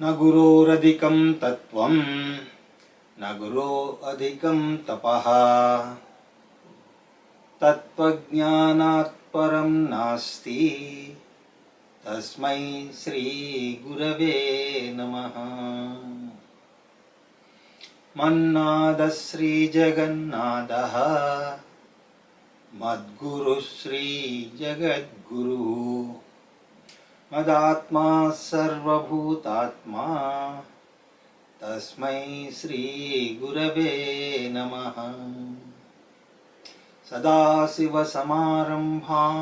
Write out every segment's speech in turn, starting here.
न गुरोरधिकं तत्त्वं न गुरोरधिकं तपः तत्त्वज्ञानात् परं नास्ति तस्मै श्री गुरवे नमः। मन्नाद श्री जगन्नाथः मद्गुरु श्री जगद्गुरुः मदात्मा सर्वभूतात्मा तस्मै श्री गुरवे नमः। सदाशिवसमारम्भां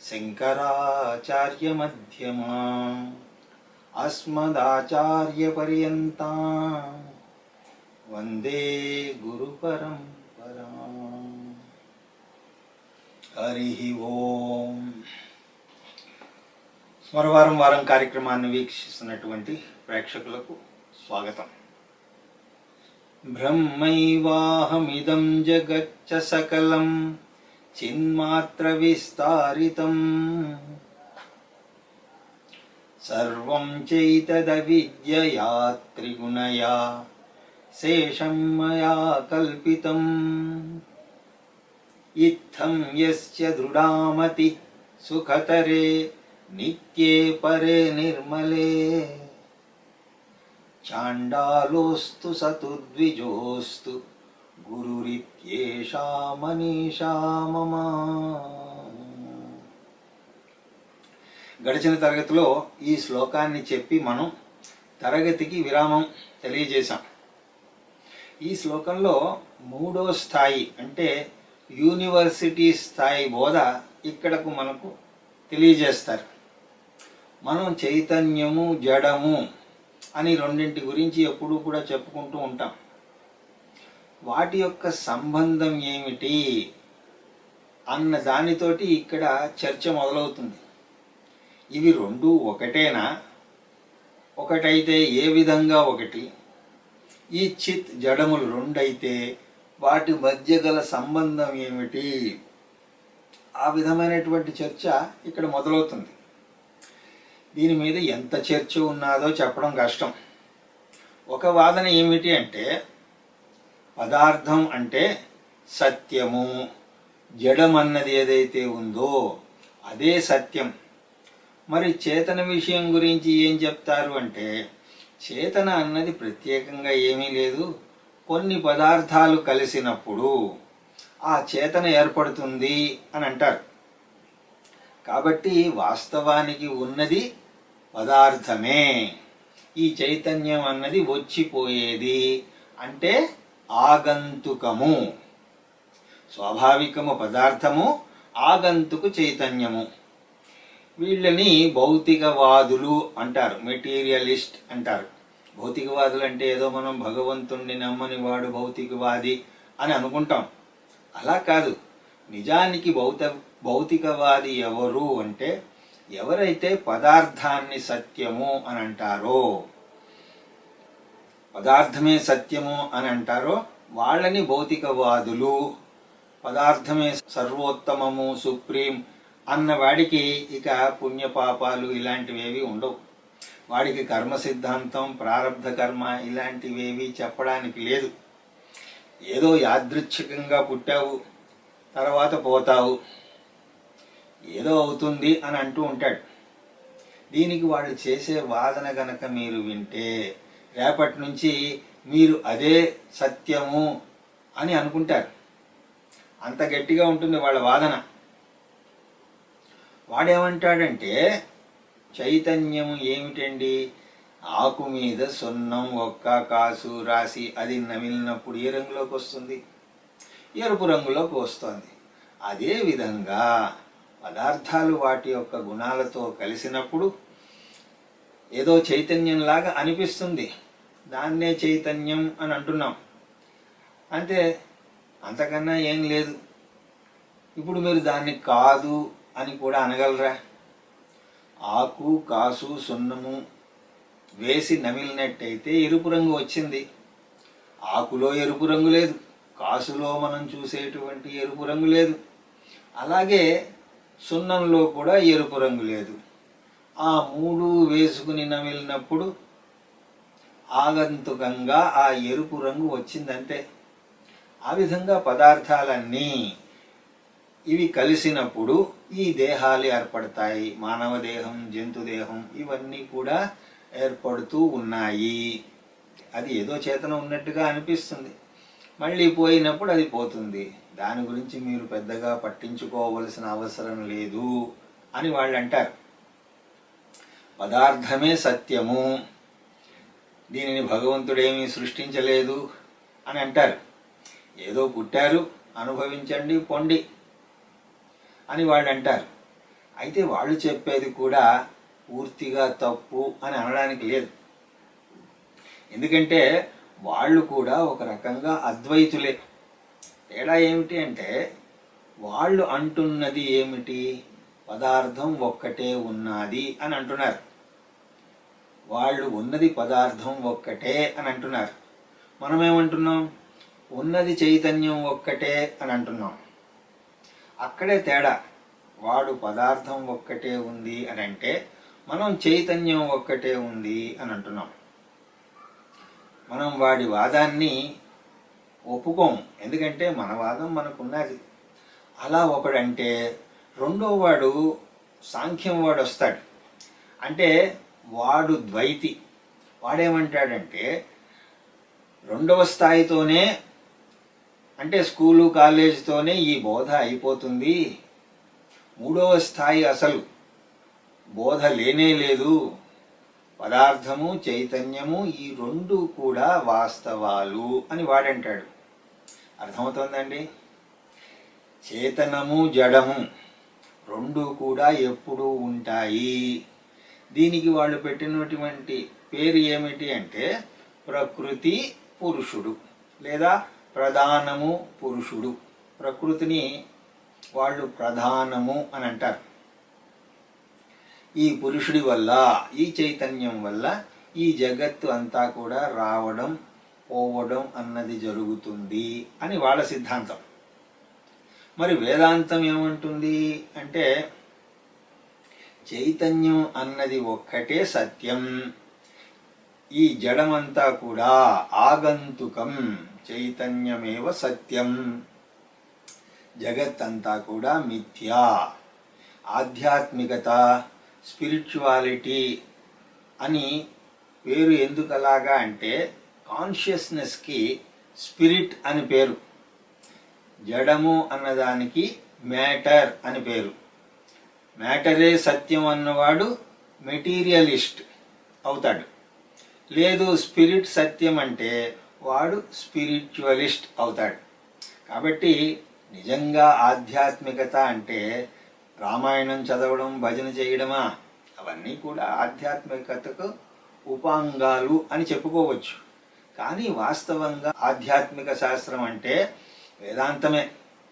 शङ्कराचार्यमध्यमाम् अस्मदाचार्यपर्यन्तां वन्दे गुरुपरम्पराम्। हरिः ओम्। వారం వారం కార్యక్రమాన్ని వీక్షిస్తున్నటువంటి ప్రేక్షకులకు స్వాగతం. బ్రహ్మైవాహమిదం జగచ్చ సకలం చిన్మాత్ర విస్తారితం సర్వం చైతదవిద్యయా త్రిగుణయా శేషం మయా కల్పితం ఇత్థం యస్య దృఢామతి సుఖతరే నిత్యే పరే నిర్మలే చాండాలోస్తు సతుద్విజోస్తు గురురిత్యేషా మనీషా మమ. గడిచిన తరగతిలో ఈ శ్లోకాన్ని చెప్పి మనం తరగతికి విరామం తెలియజేశాం. ఈ శ్లోకంలో మూడో స్థాయి అంటే యూనివర్సిటీ స్థాయి బోధ ఇక్కడకు మనకు తెలియజేస్తారు. మనం చైతన్యము జడము అని రెండింటి గురించి ఎప్పుడూ కూడా చెప్పుకుంటూ ఉంటాం. వాటి యొక్క సంబంధం ఏమిటి అన్న దానితోటి ఇక్కడ చర్చ మొదలవుతుంది. ఇవి రెండు ఒకటేనా? ఒకటైతే ఏ విధంగా ఒకటి? ఈ చిత్ జడములు రెండైతే వాటి మధ్య గల సంబంధం ఏమిటి? ఆ విధమైనటువంటి చర్చ ఇక్కడ మొదలవుతుంది. దీని మీద ఎంత చర్చ ఉన్నాదో చెప్పడం కష్టం. ఒక వాదన ఏమిటి అంటే పదార్థం అంటే సత్యము, జడం అన్నది ఏదైతే ఉందో అదే సత్యం. మరి చేతన విషయం గురించి ఏం చెప్తారు అంటే చేతన అన్నది ప్రత్యేకంగా ఏమీ లేదు, కొన్ని పదార్థాలు కలిసినప్పుడు ఆ చేతన ఏర్పడుతుంది అని అంటారు. కాబట్టి వాస్తవానికి ఉన్నది పదార్థమే. ఈ చైతన్యం అన్నది వచ్చిపోయేది అంటే ఆగంతుకము. స్వాభావికము పదార్థము, ఆగంతుకు చైతన్యము. వీళ్ళని భౌతికవాదులు అంటారు, మెటీరియలిస్ట్ అంటారు. భౌతికవాదులు అంటే ఏదో మనం భగవంతుణ్ణి నమ్మని వాడు భౌతికవాది అని అనుకుంటాం. అలా కాదు. నిజానికి భౌతికవాది ఎవరు అంటే ఎవరైతే పదార్థాన్ని సత్యము అని అంటారో, పదార్థమే సత్యము అని అంటారో వాళ్ళని భౌతికవాదులు. పదార్థమే సర్వోత్తమము, సుప్రీం అన్న వాడికి ఇక పుణ్యపాపాలు ఇలాంటివేవి ఉండవు. వాడికి కర్మ సిద్ధాంతం, ప్రారబ్ధ కర్మ ఇలాంటివేవి చెప్పడానికి లేదు. ఏదో యాదృచ్ఛికంగా పుట్టావు, తర్వాత పోతావు, ఏదో అవుతుంది అని అంటూ ఉంటాడు. దీనికి వాళ్ళు చేసే వాదన గనక మీరు వింటే రేపటి నుంచి మీరు అదే సత్యము అని అనుకుంటారు. అంత గట్టిగా ఉంటుంది వాళ్ళ వాదన. వాడేమంటాడంటే చైతన్యము ఏమిటండి? ఆకు మీద సున్నం, ఒక్క, కాసు రాసి అది నమిలినప్పుడు ఏ రంగులోకి వస్తుంది? ఎరుపు రంగులోకి వస్తుంది. అదేవిధంగా పదార్థాలు వాటి యొక్క గుణాలతో కలిసినప్పుడు ఏదో చైతన్యంలాగా అనిపిస్తుంది. దాన్నే చైతన్యం అని అంటున్నాం. అంటే అంతకన్నా ఏం లేదు. ఇప్పుడు మీరు దాన్ని కాదు అని కూడా అనగలరా? ఆకు, కాసు, సున్నము వేసి నమిలినట్టయితే ఎరుపు రంగు వచ్చింది. ఆకులో ఎరుపు రంగు లేదు, కాసులో మనం చూసేటువంటి ఎరుపు రంగు లేదు. అలాగే సున్నంలో కూడా ఎరుపు రంగు లేదు. ఆ మూడు వేసుకుని నమిలినప్పుడు ఆగంతుకంగా ఆ ఎరుపు రంగు వచ్చిందంతే. ఆ విధంగా పదార్థాలన్నీ ఇవి కలిసినప్పుడు ఈ దేహాలు ఏర్పడతాయి. మానవ దేహం, జంతు దేహం ఇవన్నీ కూడా ఏర్పడుతూ ఉన్నాయి. అది ఏదో చేతన ఉన్నట్టుగా అనిపిస్తుంది, మళ్ళీ పోయినప్పుడు అది పోతుంది. దాని గురించి మీరు పెద్దగా పట్టించుకోవలసిన అవసరం లేదు అని వాళ్ళు అంటారు. పదార్థమే సత్యము, దీనిని భగవంతుడేమీ సృష్టించలేదు అని అంటారు. ఏదో పుట్టారు, అనుభవించండి, పొండి అని వాళ్ళు అంటారు. అయితే వాళ్ళు చెప్పేది కూడా పూర్తిగా తప్పు అని అనడానికి లేదు. ఎందుకంటే వాళ్ళు కూడా ఒక రకంగా అద్వైతులే. తేడా ఏమిటి అంటే వాళ్ళు అంటున్నది ఏమిటి, పదార్థం ఒక్కటే ఉన్నది అని అంటున్నారు. వాళ్ళు ఉన్నది పదార్థం ఒక్కటే అని అంటున్నారు. మనమేమంటున్నాం, ఉన్నది చైతన్యం ఒక్కటే అని అంటున్నాం. అక్కడే తేడా. వాడు పదార్థం ఒక్కటే ఉంది అని అంటే, మనం చైతన్యం ఒక్కటే ఉంది అని అంటున్నాం. మనం వాడి వాదాన్ని ఒప్పుకోము, ఎందుకంటే మన వాదం మనకున్నది. అలా ఒకడంటే రెండో వాడు సాంఖ్యం వాడు వస్తాడు. అంటే వాడు ద్వైతి. వాడేమంటాడంటే రెండవ స్థాయితోనే, అంటే స్కూలు కాలేజీతోనే ఈ బోధ అయిపోతుంది, మూడవ స్థాయి అసలు బోధ లేనే లేదు, పదార్థము చైతన్యము ఈ రెండు కూడా వాస్తవాలు అని వాడంటాడు. అర్థమవుతోందండి? చేతనము జడము రెండు కూడా ఎప్పుడూ ఉంటాయి. దీనికి వాళ్ళు పెట్టినటువంటి పేరు ఏమిటి అంటే ప్రకృతి పురుషుడు లేదా ప్రధానము పురుషుడు. ప్రకృతిని వాళ్ళు ప్రధానము అని అంటారు. ఈ పురుషుడి వల్ల, ఈ చైతన్యం వల్ల ఈ జగత్తు అంతా కూడా రావడం పోవడం అన్నది జరుగుతుంది అని వాళ్ళ సిద్ధాంతం. మరి వేదాంతం ఏమంటుంది అంటే చైతన్యం అన్నది ఒక్కటే సత్యం, ఈ జడమంతా కూడా ఆగంతుకం, చైతన్యమేవ సత్యం, జగత్తంతా కూడా మిథ్యా. ఆధ్యాత్మికత, స్పిరిచువాలిటీ అని పేరు ఎందుకు అలాగా అంటే కాన్షియస్నెస్కి స్పిరిట్ అని పేరు, జడము అన్నదానికి మ్యాటర్ అని పేరు. మ్యాటరే సత్యం అన్నవాడు మెటీరియలిస్ట్ అవుతాడు. లేదు స్పిరిట్ సత్యం అంటే వాడు స్పిరిచువలిస్ట్ అవుతాడు. కాబట్టి నిజంగా ఆధ్యాత్మికత అంటే రామాయణం చదవడం, భజన చేయడమా? అవన్నీ కూడా ఆధ్యాత్మికతకు ఉపాంగాలు అని చెప్పుకోవచ్చు. కానీ వాస్తవంగా ఆధ్యాత్మిక శాస్త్రం అంటే వేదాంతమే.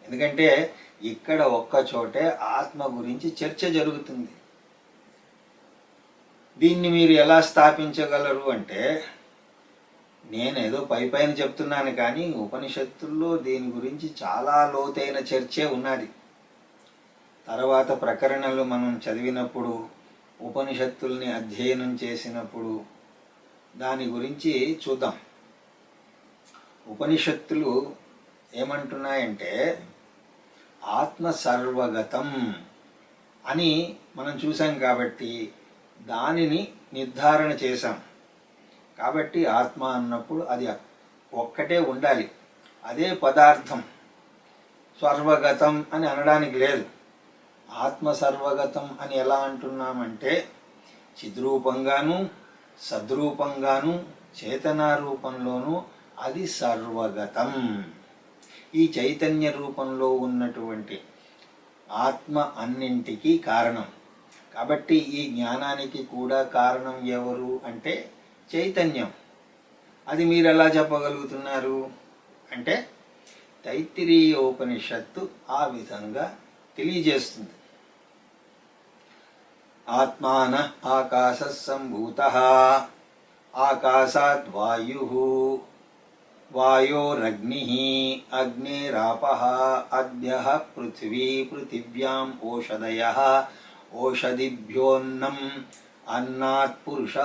ఎందుకంటే ఇక్కడ ఒక్క చోటే ఆత్మ గురించి చర్చ జరుగుతుంది. దీన్ని మీరు ఎలా స్థాపించగలరు అంటే, నేనేదో పైన చెప్తున్నాను కానీ ఉపనిషత్తుల్లో దీని గురించి చాలా లోతైన చర్చే ఉన్నది. తర్వాత ప్రకరణలు మనం చదివినప్పుడు, ఉపనిషత్తుల్ని అధ్యయనం చేసినప్పుడు దాని గురించి చూద్దాం. ఉపనిషత్తులు ఏమంటున్నాయంటే ఆత్మ సర్వగతం అని మనం చూసాం కాబట్టి దానిని నిర్ధారణ చేశాం. కాబట్టి ఆత్మ అన్నప్పుడు అది ఒక్కటే ఉండాలి, అదే పదార్థం. సర్వగతం అని అనడానికి లేదు. ఆత్మ సర్వగతం అని ఎలా అంటున్నామంటే చిద్రూపంగాను, సద్రూపంగాను, చేతనారూపంలోనూ అది సర్వగతం. ఈ చైతన్య రూపంలో ఉన్నటువంటి ఆత్మ అన్నింటికీ కారణం. కాబట్టి ఈ జ్ఞానానికి కూడా కారణం ఎవరు అంటే చైతన్యం. అది మీరు ఎలా చెప్పగలుగుతున్నారు అంటే తైత్తిరీయోపనిషత్తు ఆ విధంగా తెలియజేస్తుంది. ఆత్మాన ఆకాశః సంభూతః, ఆకాశాద్ వాయుః, వాయోరగ్నిః, అగ్నిరాపః, అద్యః పృథివీ, పృథివ్యాం ఓషధయః, ఓషధిభ్యోన్నం అన్నాత్ పురుష.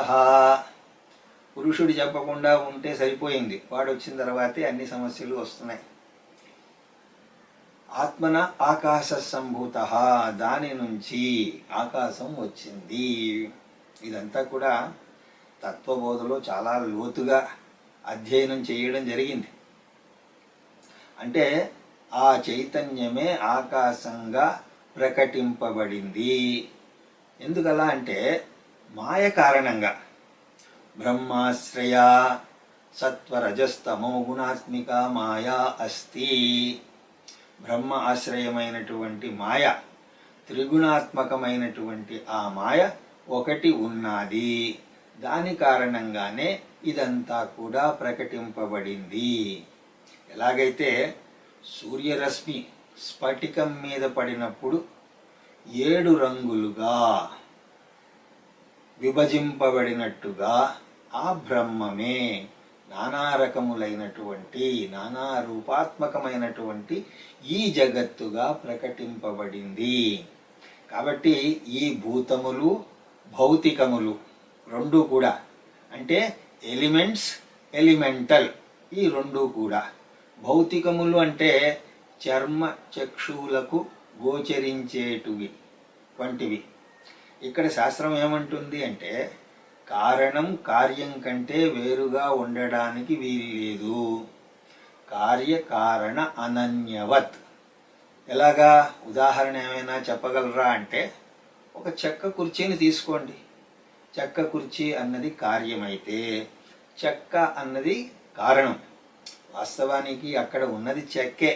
పురుషుడు చెప్పకుండా ఉంటే సరిపోయింది, వాడు వచ్చిన తర్వాతే అన్ని సమస్యలు వస్తున్నాయి. ఆత్మన ఆకాశ సంభూత, దాని నుంచి ఆకాశం వచ్చింది. ఇదంతా కూడా తత్వబోధలో చాలా లోతుగా అధ్యయనం చేయడం జరిగింది. అంటే ఆ చైతన్యమే ఆకాశంగా ప్రకటింపబడింది. ఎందుకలా అంటే మాయ కారణంగా. బ్రహ్మాశ్రయ సత్వరజస్తమో గుణాత్మిక మాయా అస్తి. బ్రహ్మ ఆశ్రయమైనటువంటి మాయ, త్రిగుణాత్మకమైనటువంటి ఆ మాయ ఒకటి ఉన్నది. దాని కారణంగానే ఇదంతా కూడా ప్రకటింపబడింది. ఎలాగైతే సూర్యరశ్మి స్ఫటికం మీద పడినప్పుడు 7 రంగులుగా విభజింపబడినట్టుగా ఆ బ్రహ్మమే నానా రకములైనటువంటి నానా రూపాత్మకమైనటువంటి ఈ జగత్తుగా ప్రకటింపబడింది. కాబట్టి ఈ భూతములు భౌతికములు రెండు కూడా, అంటే ఎలిమెంట్స్ ఎలిమెంటల్, ఈ రెండు కూడా. భౌతికములు అంటే చర్మ చక్షువులకు గోచరించేటివి వంటివి. ఇక్కడ శాస్త్రం ఏమంటుంది అంటే కారణం కార్యం కంటే వేరుగా ఉండడానికి వీల్లేదు. కార్యకారణ అనన్యవత్. ఎలాగా? ఉదాహరణ ఏమైనా చెప్పగలరా అంటే, ఒక చెక్క కుర్చీని తీసుకోండి. చెక్క కుర్చీ అన్నది కార్యమైతే చెక్క అన్నది కారణం. వాస్తవానికి అక్కడ ఉన్నది చెక్కే.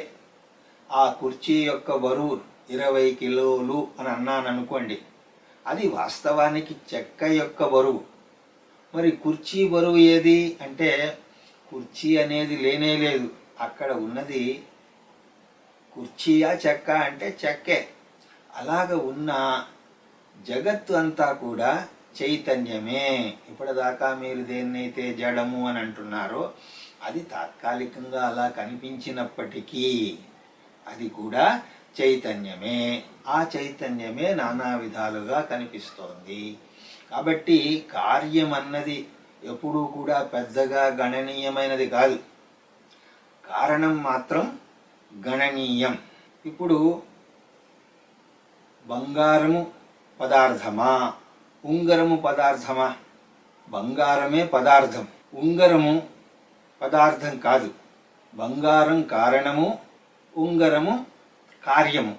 ఆ కుర్చీ యొక్క బరువు 20 కిలోలు అని అన్నాను అనుకోండి, అది వాస్తవానికి చెక్క యొక్క బరువు. మరి కుర్చీ బరువు ఏది అంటే కుర్చీ అనేది లేనే లేదు. అక్కడ ఉన్నది కుర్చీయా చెక్క అంటే చెక్కే. అలాగ ఉన్న జగత్తు అంతా కూడా చైతన్యమే. ఇప్పటిదాకా మీరు దేన్నైతే జడము అని అంటున్నారో అది తాత్కాలికంగా అలా కనిపించినప్పటికీ అది కూడా చైతన్యమే. ఆ చైతన్యమే నానా విధాలుగా కనిపిస్తోంది. కాబట్టి కార్యం అన్నది ఎప్పుడూ కూడా పెద్దగా గణనీయమైనది కాదు, కారణం మాత్రం గణనీయం. ఇప్పుడు బంగారము పదార్థమా, ఉంగరము పదార్థమా? బంగారమే పదార్థం, ఉంగరము పదార్థం కాదు. బంగారం కారణము, ఉంగరము కార్యము.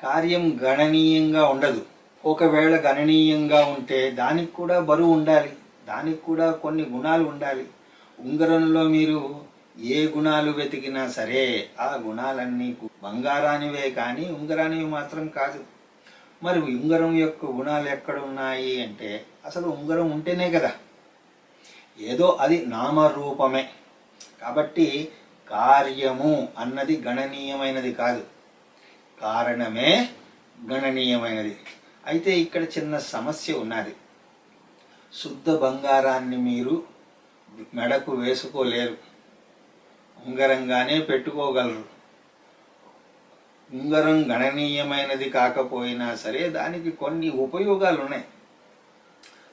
కార్యం గణనీయంగా ఉండదు. ఒకవేళ గణనీయంగా ఉంటే దానికి కూడా బరువు ఉండాలి, దానికి కూడా కొన్ని గుణాలు ఉండాలి. ఉంగరంలో మీరు ఏ గుణాలు వెతికినా సరే ఆ గుణాలన్నీ బంగారానివే కానీ ఉంగరానివి మాత్రం కాదు. మరి ఉంగరం యొక్క గుణాలు ఎక్కడ ఉన్నాయి అంటే అసలు ఉంగరం ఉంటేనే కదా. ఏదో అది నామరూపమే. కాబట్టి కార్యము అన్నది గణనీయమైనది కాదు, కారణమే గణనీయమైనది. అయితే ఇక్కడ చిన్న సమస్య ఉన్నది. శుద్ధ బంగారాన్ని మీరు మెడకు వేసుకోలేరు, ఉంగరంగానే పెట్టుకోగలరు. ఉంగరం గణనీయమైనది కాకపోయినా సరే దానికి కొన్ని ఉపయోగాలు ఉన్నాయి.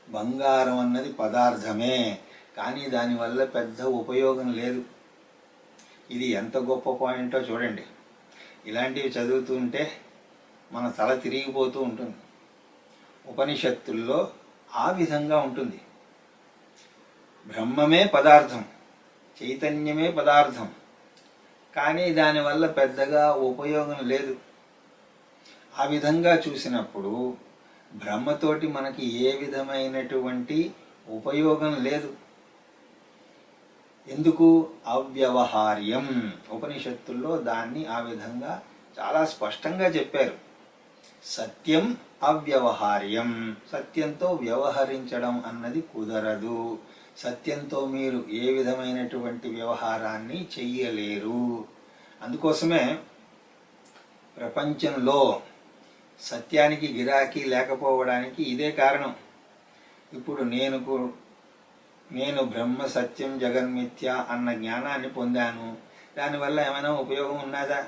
బంగారం అన్నది పదార్థమే, కానీ దానివల్ల పెద్ద ఉపయోగం లేదు. ఇది ఎంత గొప్ప పాయింటో చూడండి. ఇలాంటివి చదువుతుంటే మన తల తిరిగిపోతూ ఉంటుంది. ఉపనిషత్తుల్లో ఆ విధంగా ఉంటుంది. బ్రహ్మమే పదార్థం, చైతన్యమే పదార్థం, కానీ దానివల్ల పెద్దగా ఉపయోగం లేదు. ఆ విధంగా చూసినప్పుడు బ్రహ్మతోటి మనకి ఏ విధమైనటువంటి ఉపయోగం లేదు. ఎందుకు? అవ్యవహార్యం. ఉపనిషత్తుల్లో దాన్ని ఆ విధంగా చాలా స్పష్టంగా చెప్పారు. సత్యం అవ్యవహార్యం. సత్యంతో వ్యవహరించడం అన్నది కుదరదు. సత్యంతో మీరు ఏ విధమైనటువంటి వ్యవహారాన్ని చెయ్యలేరు. అందుకోసమే ప్రపంచంలో సత్యానికి గిరాకీ లేకపోవడానికి ఇదే కారణం. ఇప్పుడు నేను బ్రహ్మ సత్యం జగన్మిథ్య అన్న జ్ఞానాన్ని పొందాను, దానివల్ల ఏమైనా ఉపయోగం ఉన్నదా?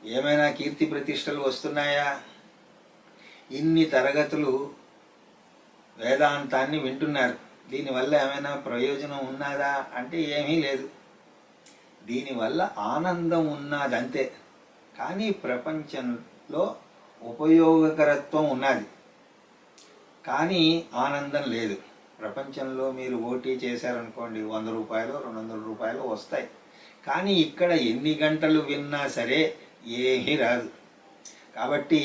ఏమైనా కీర్తి ప్రతిష్టలు వస్తున్నాయా? ఇన్ని తరగతులు వేదాంతాన్ని వింటున్నారు. దీనివల్ల ఏమైనా ప్రయోజనం ఉన్నదా అంటే ఏమీ లేదు. దీనివల్ల ఆనందం ఉన్నదంతే. కానీ ప్రపంచంలో ఉపయోగకరత్వం ఉన్నది, కానీ ఆనందం లేదు. ప్రపంచంలో మీరు ఓటీ చేశారనుకోండి, 100 రూపాయలు 200 రూపాయలు వస్తాయి. కానీ ఇక్కడ ఎన్ని గంటలు విన్నా సరే ఏమీ రాదు. కాబట్టి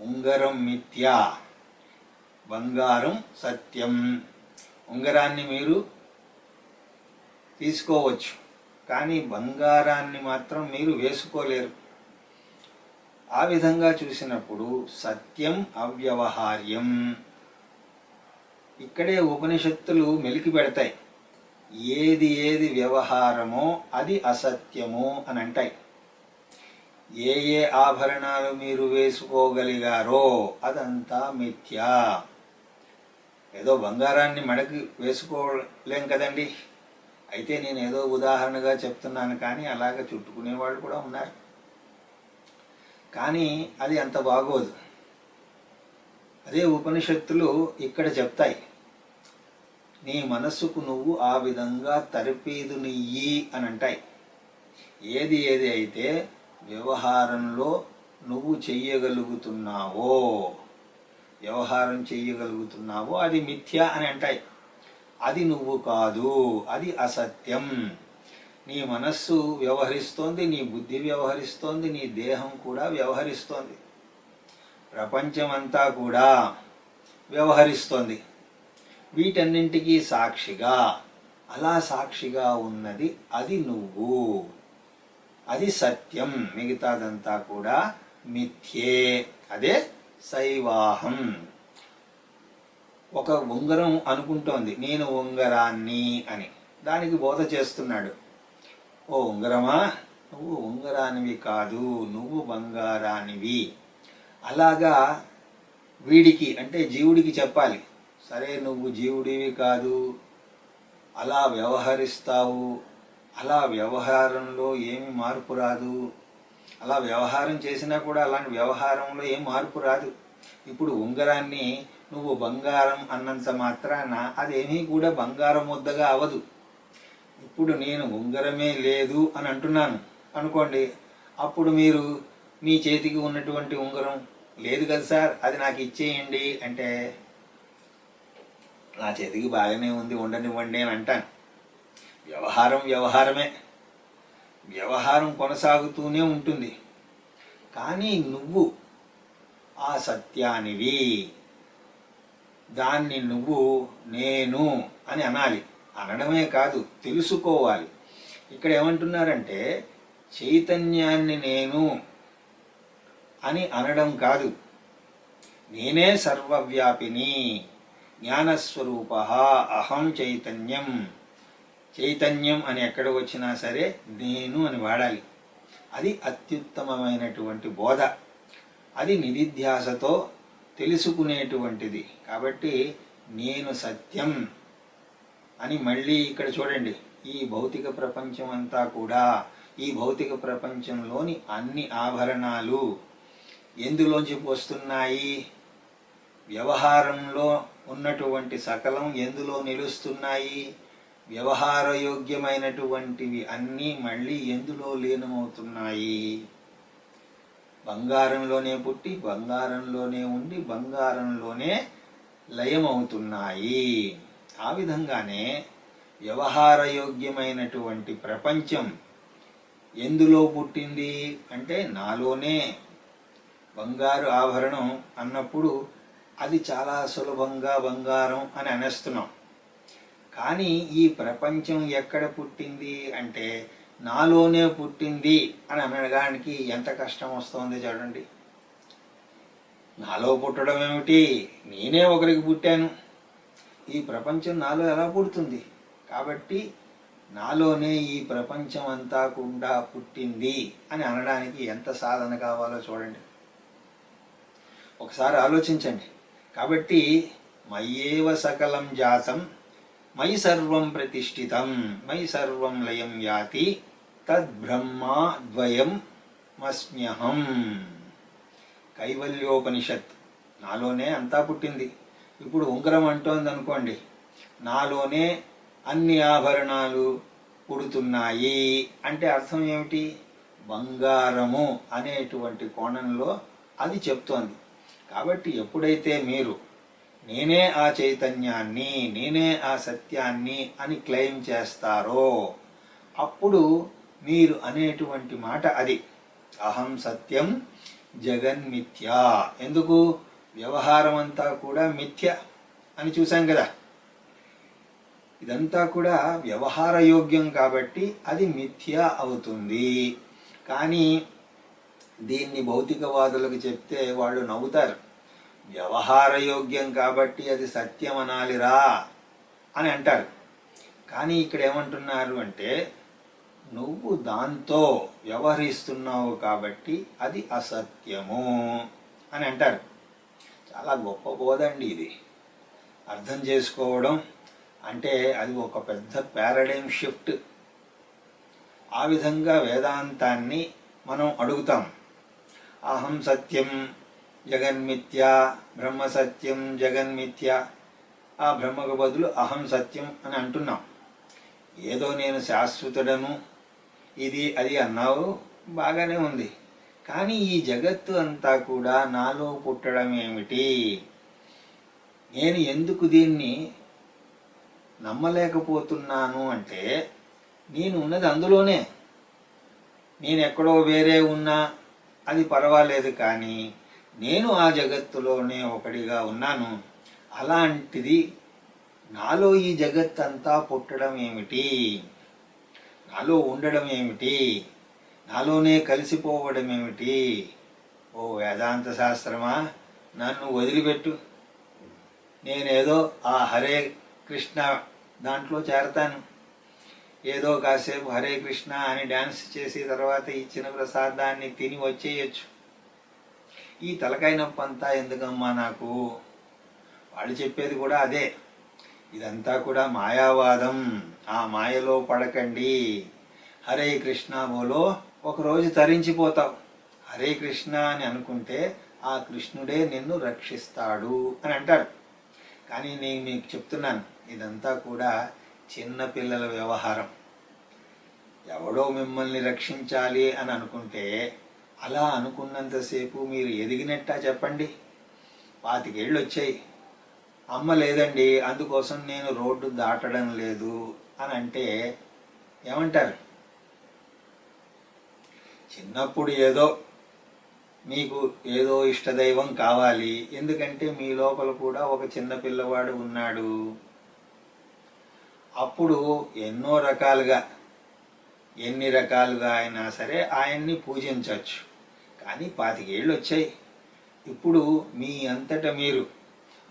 ఉంగరం మిథ్య, బంగారం సత్యం. ఉంగరాన్ని మీరు తీసుకోవచ్చు, కానీ బంగారాన్ని మాత్రం మీరు వేసుకోలేరు. ఆ విధంగా చూసినప్పుడు సత్యం అవ్యవహార్యం. ఇక్కడే ఉపనిషత్తులు మెలికి పెడతాయి. ఏది ఏది వ్యవహారమో అది అసత్యము అని అంటాయి. ఏ ఏ ఆభరణాలు మీరు వేసుకోగలిగారో అదంతా మిథ్య. ఏదో బంగారాన్ని మెడకి వేసుకోలేం కదండి. అయితే నేను ఏదో ఉదాహరణగా చెప్తున్నాను, కానీ అలాగ చుట్టుకునేవాళ్ళు కూడా ఉన్నారు. కానీ అది అంత బాగోదు. అదే ఉపనిషత్తులు ఇక్కడ చెప్తాయి, నీ మనస్సుకు నువ్వు ఆ విధంగా తరపీదు నియ్యి అని అంటాయి. ఏది ఏది అయితే వ్యవహారంలో నువ్వు చెయ్యగలుగుతున్నావో, వ్యవహారం చెయ్యగలుగుతున్నావో అది మిథ్య అని అంటాయి. అది నువ్వు కాదు, అది అసత్యం. నీ మనస్సు వ్యవహరిస్తోంది, నీ బుద్ధి వ్యవహరిస్తోంది, నీ దేహం కూడా వ్యవహరిస్తోంది, ప్రపంచమంతా కూడా వ్యవహరిస్తోంది. వీటన్నింటికీ సాక్షిగా, అలా సాక్షిగా ఉన్నది అది నువ్వు, అది సత్యం. మిగతాదంతా కూడా మిథ్యే. అదే శైవాహం. ఒక ఉంగరం అనుకుంటోంది నేను ఉంగరాన్ని అని, దానికి బోధ చేస్తున్నాడు. ఓ ఉంగరమా, నువ్వు ఉంగరానివి కాదు, నువ్వు బంగారానివి. అలాగా వీడికి అంటే జీవుడికి చెప్పాలి, సరే నువ్వు జీవుడివి కాదు, అలా వ్యవహరిస్తావు, అలా వ్యవహారంలో ఏమి మార్పు రాదు, అలా వ్యవహారం చేసినా కూడా అలాంటి వ్యవహారంలో ఏం మార్పు రాదు. ఇప్పుడు ఉంగరాన్ని నువ్వు బంగారం అన్నంత మాత్రాన అదేమీ కూడా బంగారం ముద్దగా అవదు. ఇప్పుడు నేను ఉంగరమే లేదు అని అంటున్నాను అనుకోండి, అప్పుడు మీరు మీ చేతికి ఉన్నటువంటి ఉంగరం లేదు కదా సార్, అది నాకు ఇచ్చేయండి అంటే నా చేతికి బాగానే ఉంది ఉండనివ్వండి అని అంటాను. వ్యవహారం వ్యవహారమే, వ్యవహారం కొనసాగుతూనే ఉంటుంది. కానీ నువ్వు ఆ సత్యానివి, దాన్ని నువ్వు నేను అని అనాలి. అనడమే కాదు, తెలుసుకోవాలి. ఇక్కడ ఏమంటున్నారంటే చైతన్యాన్ని నేను అని అనడం కాదు, నేనే సర్వవ్యాపిని, జ్ఞానస్వరూప అహం చైతన్యం. చైతన్యం అని ఎక్కడ వచ్చినా సరే నేను అని వాడాలి. అది అత్యుత్తమమైనటువంటి బోధ, అది నిధిధ్యాసతో తెలుసుకునేటువంటిది. కాబట్టి నేను సత్యం అని మళ్ళీ ఇక్కడ చూడండి. ఈ భౌతిక ప్రపంచం అంతా కూడా, ఈ భౌతిక ప్రపంచంలోని అన్ని ఆభరణాలు ఎందులోంచి వస్తున్నాయి? వ్యవహారంలో ఉన్నటువంటి సకలం ఎందులో నిలుస్తున్నాయి? వ్యవహారయోగ్యమైనటువంటివి అన్నీ మళ్ళీ ఎందులో లీనమవుతున్నాయి? బంగారంలోనే పుట్టి, బంగారంలోనే ఉండి, బంగారంలోనే లయమవుతున్నాయి. ఆ విధంగానే వ్యవహారయోగ్యమైనటువంటి ప్రపంచం ఎందులో పుట్టింది అంటే నాలోనే. బంగారు ఆభరణం అన్నప్పుడు అది చాలా సులభంగా బంగారం అని అనేస్తున్నాం. కానీ ఈ ప్రపంచం ఎక్కడ పుట్టింది అంటే నాలోనే పుట్టింది అని అనడానికి ఎంత కష్టం వస్తుంది చూడండి. నాలో పుట్టడం ఏమిటి, నేనే ఒకరికి పుట్టాను, ఈ ప్రపంచం నాలో ఎలా పుడుతుంది? కాబట్టి నాలోనే ఈ ప్రపంచం అంతా కూడా పుట్టింది అని అనడానికి ఎంత సాధన కావాలో చూడండి, ఒకసారి ఆలోచించండి. కాబట్టి మయ్యేవ సకలం జాతం మయి సర్వం ప్రతిష్ఠితం మయి సర్వం లయం యాతి తద్బ్రహ్మా ద్వయం మస్మ్యహం. కైవల్యోపనిషత్ నాలోనే అంతా పుట్టింది. ఇప్పుడు ఉంగరం అంటోంది అనుకోండి, నాలోనే అన్ని ఆభరణాలు పుడుతున్నాయి అంటే అర్థం ఏమిటి? బంగారము అనేటువంటి కోణంలో అది చెప్తోంది. కాబట్టి ఎప్పుడైతే మీరు నేనే ఆ చైతన్యాన్ని, నేనే ఆ సత్యాన్ని అని క్లెయిమ్ చేస్తారో అప్పుడు మీరు అనేటువంటి మాట అది. అహం సత్యం జగన్మిథ్య. ఎందుకు? వ్యవహారం అంతా కూడా మిథ్య అని చూసాం కదా. ఇదంతా కూడా వ్యవహార యోగ్యం కాబట్టి అది మిథ్య అవుతుంది. కానీ దీన్ని భౌతికవాదులకు చెప్తే వాళ్ళు నవ్వుతారు. వ్యవహార యోగ్యం కాబట్టి అది సత్యం అనాలిరా అని అంటారు. కానీ ఇక్కడ ఏమంటున్నారు అంటే నువ్వు దాంతో వ్యవహరిస్తున్నావు కాబట్టి అది అసత్యము అని అంటారు. చాలా గొప్ప బోధండి ఇది. అర్థం చేసుకోవడం అంటే అది ఒక పెద్ద పారాడైమ్ షిఫ్ట్. ఆ విధంగా వేదాంతాన్ని మనం అడుగుతాం. అహం సత్యం జగన్మిథ్య, బ్రహ్మ సత్యం జగన్మిథ్య. ఆ బ్రహ్మకు బదులు అహం సత్యం అని అంటున్నాం. ఏదో నేను శాశ్వతుడను ఇది అది అన్నావు, బాగానే ఉంది. కానీ ఈ జగత్తు అంతా కూడా నాలో పుట్టడం ఏమిటి? నేను ఎందుకు దీన్ని నమ్మలేకపోతున్నాను అంటే నేను ఉన్నది అందులోనే. నేను ఎక్కడో వేరే ఉన్నా అది పర్వాలేదు, కానీ నేను ఆ జగత్తులోనే ఒకటిగా ఉన్నాను. అలాంటిది నాలో ఈ జగత్తంతా పుట్టడం ఏమిటి? నాలో ఉండడం ఏమిటి? నాలోనే కలిసిపోవడం ఏమిటి? ఓ వేదాంత శాస్త్రమా, నన్ను వదిలిపెట్టు. నేనేదో ఆ హరే కృష్ణ దాంట్లో చేరతాను. ఏదో కాసేపు హరే కృష్ణ అని డ్యాన్స్ చేసి తర్వాత ఇచ్చిన ప్రసాదాన్ని తిని వచ్చేయచ్చు. ఈ తలకాయ నొప్పి అంతా ఎందుకమ్మా నాకు? వాళ్ళు చెప్పేది కూడా అదే. ఇదంతా కూడా మాయావాదం. ఆ మాయలో పడకండి. హరే కృష్ణ బోలో, ఒకరోజు తరించిపోతావు. హరే కృష్ణ అని అనుకుంటే ఆ కృష్ణుడే నిన్ను రక్షిస్తాడు అని అంటారు. కానీ నేను మీకు చెప్తున్నాను, ఇదంతా కూడా చిన్న పిల్లల వ్యవహారం. ఎవడో మిమ్మల్ని రక్షించాలి అని అనుకుంటే అలా అనుకున్నంతసేపు మీరు ఎదిగినట్టా చెప్పండి? 25 ఏళ్ళు వచ్చాయి, అమ్మ లేదండి అందుకోసం నేను రోడ్డు దాటడం లేదు అని అంటే ఏమంటారు? చిన్నప్పుడు ఏదో మీకు ఏదో ఇష్టదైవం కావాలి, ఎందుకంటే మీ లోపల కూడా ఒక చిన్న పిల్లవాడు ఉన్నాడు. అప్పుడు ఎన్ని రకాలుగా అయినా సరే ఆయన్ని పూజించవచ్చు. కానీ 25 ఏళ్ళు వచ్చాయి. ఇప్పుడు మీ అంతట మీరు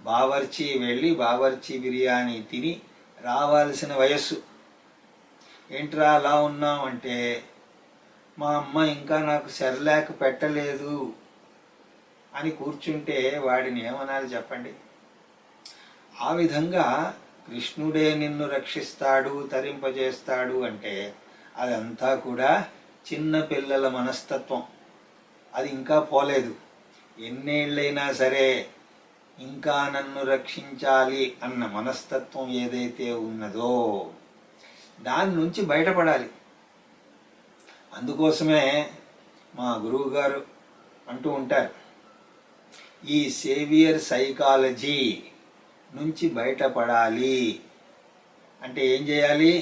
బావర్చి వెళ్ళి బావర్చి బిర్యానీ తిని రావాల్సిన వయస్సు. ఏంట్రా అలా ఉన్నామంటే మా అమ్మ ఇంకా నాకు సెర్లాక్ పెట్టలేదు అని కూర్చుంటే వాడిని ఏమనాలి చెప్పండి? ఆ విధంగా కృష్ణుడే నిన్ను రక్షిస్తాడు, తరింపజేస్తాడు అంటే అదంతా కూడా చిన్న పిల్లల మనస్తత్వం. అది ఇంకా పోలేదు. ఎన్నేళ్ళైనా సరే ఇంకా నన్ను రక్షించాలి అన్న మనస్తత్వం ఏదైతే ఉన్నదో దాని నుంచి బయటపడాలి. అందుకోసమే మా గురువు గారు అంటూ ఉంటారు, ఈ సేవియర్ సైకాలజీ నుంచి బయటపడాలి అంటే ఏం చేయాలి?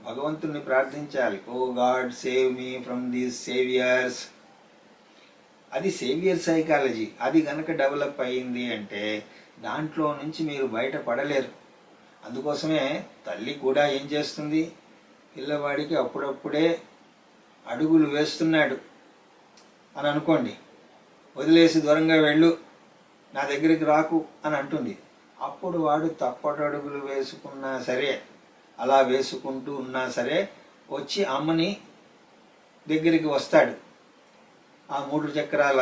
భగవంతుణ్ణి ప్రార్థించాలి. Oh God save me from these saviours. అది సేవియర్ సైకాలజీ. అది కనుక డెవలప్ అయ్యింది అంటే దాంట్లో నుంచి మీరు బయటపడలేరు. అందుకోసమే తల్లి కూడా ఏం చేస్తుంది? పిల్లవాడికి అప్పుడప్పుడే అడుగులు వేస్తున్నాడు అని అనుకోండి, వదిలేసి దూరంగా వెళ్ళు, నా దగ్గరికి రాకు అని అంటుంది. అప్పుడు వాడు తప్పటడుగులు వేసుకున్నా సరే, అలా వేసుకుంటూ ఉన్నా సరే వచ్చి అమ్మని దగ్గరికి వస్తాడు. ఆ 3 చక్రాల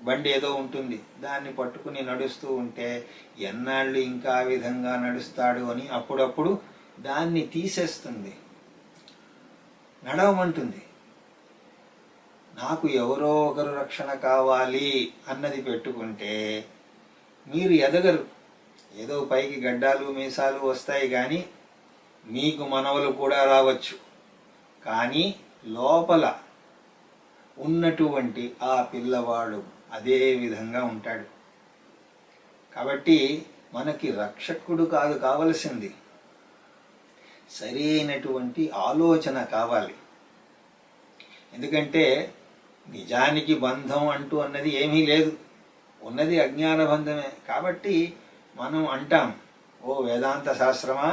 బండి ఏదో ఉంటుంది, దాన్ని పట్టుకుని నడుస్తూ ఉంటే ఎన్నాళ్ళు ఇంకా ఆ విధంగా నడుస్తాడు అని అప్పుడప్పుడు దాన్ని తీసేస్తుంది, నడవమంటుంది. నాకు ఎవరో ఒకరు రక్షణ కావాలి అన్నది పెట్టుకుంటే మీరు ఎదగరు. ఏదో పైకి గడ్డాలు మీసాలు వస్తాయి కానీ మీకు మనవలు కూడా రావచ్చు, కానీ లోపల ఉన్నటువంటి ఆ పిల్లవాడు అదే విధంగా ఉంటాడు. కాబట్టి మనకి రక్షకుడు కాదు కావలసింది, సరైనటువంటి ఆలోచన కావాలి. ఎందుకంటే నిజానికి బంధం అంటూ అన్నది ఏమీ లేదు, ఉన్నది అజ్ఞాన బంధమే. కాబట్టి మనం అంటాం, ఓ వేదాంత శాస్త్రమా,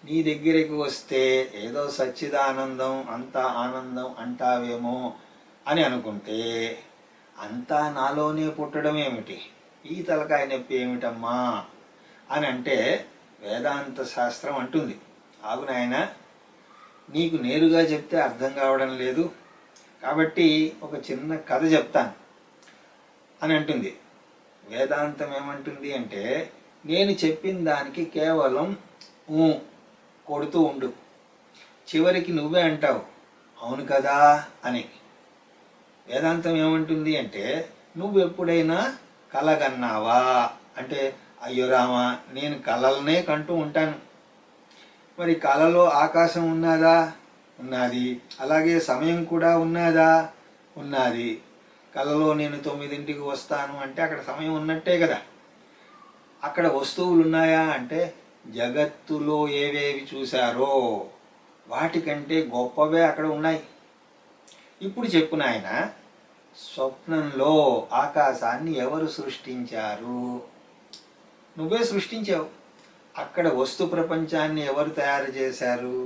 నీ దగ్గరికి వస్తే ఏదో సచ్చిదానందం అంతా ఆనందం అంటావేమో అని అనుకుంటే అంతా నాలోనే పుట్టడం ఏమిటి, ఈ తలకాయ నొప్పి ఏమిటమ్మా అని అంటే వేదాంత శాస్త్రం అంటుంది, ఆగు నాయనా, నీకు నేరుగా చెప్తే అర్థం కావడం లేదు, కాబట్టి ఒక చిన్న కథ చెప్తాను అని అంటుంది. వేదాంతం ఏమంటుంది అంటే, నేను చెప్పిన దానికి కేవలం కొడుతూ ఉండు, చివరికి నువ్వే అంటావు అవును కదా అని. వేదాంతం ఏమంటుంది అంటే, నువ్వు ఎప్పుడైనా కలగన్నావా అంటే, అయ్యో రామా, నేను కలలనే కంటూ ఉంటాను. మరి కలలో ఆకాశం ఉన్నదా? ఉన్నది. అలాగే సమయం కూడా ఉన్నదా? ఉన్నది. కలలో నేను 9ంటికి వస్తాను అంటే అక్కడ సమయం ఉన్నట్టే కదా. అక్కడ వస్తువులు ఉన్నాయా అంటే జగత్తులో ఏవేవి చూశారో వాటికంటే గొప్పవే అక్కడ ఉన్నాయి. ఇప్పుడు చెప్పు నాయన, స్వప్నంలో ఆకాశాన్ని ఎవరు సృష్టించారు? నువ్వే సృష్టించావు. అక్కడ వస్తు ప్రపంచాన్ని ఎవరు తయారు చేశారు?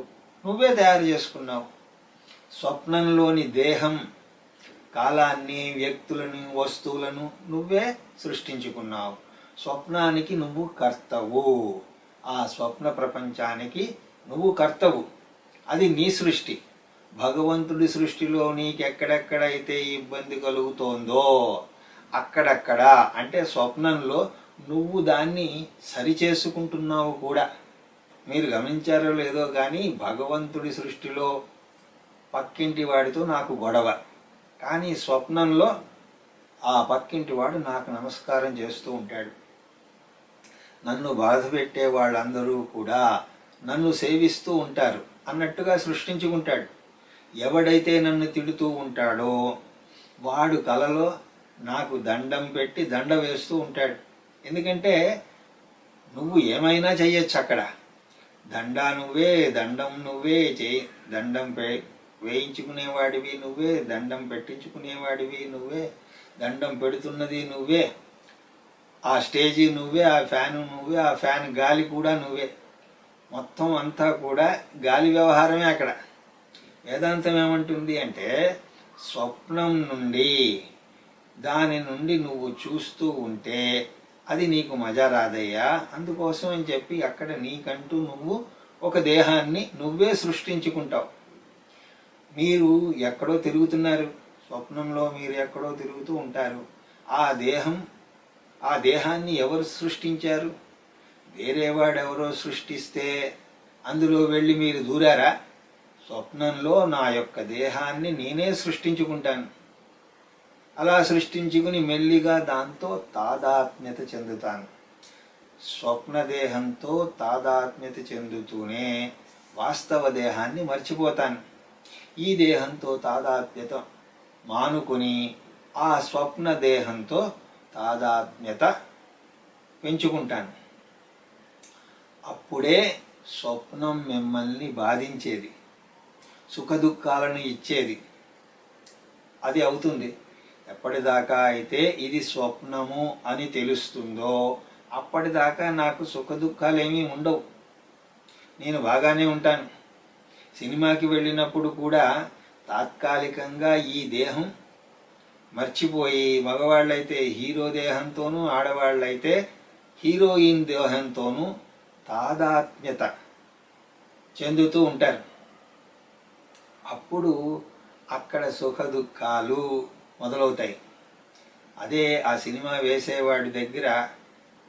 నువ్వే తయారు చేసుకున్నావు. స్వప్నంలోని దేహం, కాలాన్ని, వ్యక్తులను, వస్తువులను నువ్వే సృష్టించుకున్నావు. స్వప్నానికి నువ్వు కర్తవు, ఆ స్వప్న ప్రపంచానికి నువ్వు కర్తవు. అది నీ సృష్టి. భగవంతుడి సృష్టిలో నీకెక్కడెక్కడైతే ఇబ్బంది కలుగుతోందో అక్కడక్కడ, అంటే స్వప్నంలో నువ్వు దాన్ని సరిచేసుకుంటున్నావు కూడా. మీరు గమనించారో లేదో కానీ భగవంతుడి సృష్టిలో పక్కింటి వాడితో నాకు గొడవ, కానీ స్వప్నంలో ఆ పక్కింటి వాడు నాకు నమస్కారం చేస్తూ ఉంటాడు. నన్ను బాధ పెట్టే వాళ్ళందరూ కూడా నన్ను సేవిస్తూ ఉంటారు అన్నట్టుగా సృష్టించుకుంటాడు. ఎవడైతే నన్ను తిడుతూ ఉంటాడో వాడు కలలో నాకు దండం పెట్టి దండ వేస్తూ ఉంటాడు. ఎందుకంటే నువ్వు ఏమైనా చెయ్యొచ్చు అక్కడ. దండా నువ్వే, దండం నువ్వే, దండం వేయించుకునేవాడివి నువ్వే, దండం పెట్టించుకునేవాడివి నువ్వే, దండం పెడుతున్నది నువ్వే, ఆ స్టేజీ నువ్వే, ఆ ఫ్యాను నువ్వే, ఆ ఫ్యాన్ గాలి కూడా నువ్వే. మొత్తం అంతా కూడా గాలి వ్యవహారమే అక్కడ. వేదాంతం ఏమంటుంది అంటే, స్వప్నం నుండి దాని నుండి నువ్వు చూస్తూ ఉంటే అది నీకు మజా రాదయ్యా. అందుకోసం అని చెప్పి అక్కడ నీకంటూ నువ్వు ఒక దేహాన్ని నువ్వే సృష్టించుకుంటావు. మీరు ఎక్కడో తిరుగుతున్నారు, స్వప్నంలో మీరు ఎక్కడో తిరుగుతూ ఉంటారు. ఆ దేహాన్ని ఎవరు సృష్టించారు? వేరేవాడెవరో సృష్టిస్తే అందులో వెళ్ళి మీరు దూరారా? స్వప్నంలో నా యొక్క దేహాన్ని నేనే సృష్టించుకుంటాను. అలా సృష్టించుకుని మెల్లిగా దాంతో తాదాత్మ్యత చెందుతాను. స్వప్నదేహంతో తాదాత్మ్యత చెందుతూనే వాస్తవ దేహాన్ని మర్చిపోతాను. ఈ దేహంతో తాదాత్మ్యత మానుకొని ఆ స్వప్న దేహంతో తాదాత్మ్యత పెంచుకుంటాను. అప్పుడే స్వప్నం మిమ్మల్ని బాధించేది, సుఖదుఖాలను ఇచ్చేది. అది అవుతుంది. ఎప్పటిదాకా అయితే ఇది స్వప్నము అని తెలుస్తుందో అప్పటిదాకా నాకు సుఖదుఖాలేమీ ఉండవు, నేను బాగానే ఉంటాను. సినిమాకి వెళ్ళినప్పుడు కూడా తాత్కాలికంగా ఈ దేహం మర్చిపోయి, మగవాళ్ళైతే హీరో దేహంతోనూ, ఆడవాళ్ళైతే హీరోయిన్ దేహంతోనూ తాదాత్మ్యత చెందుతూ ఉంటారు. అప్పుడు అక్కడ సుఖ దుఃఖాలు మొదలవుతాయి. అదే ఆ సినిమా వేసేవాడి దగ్గర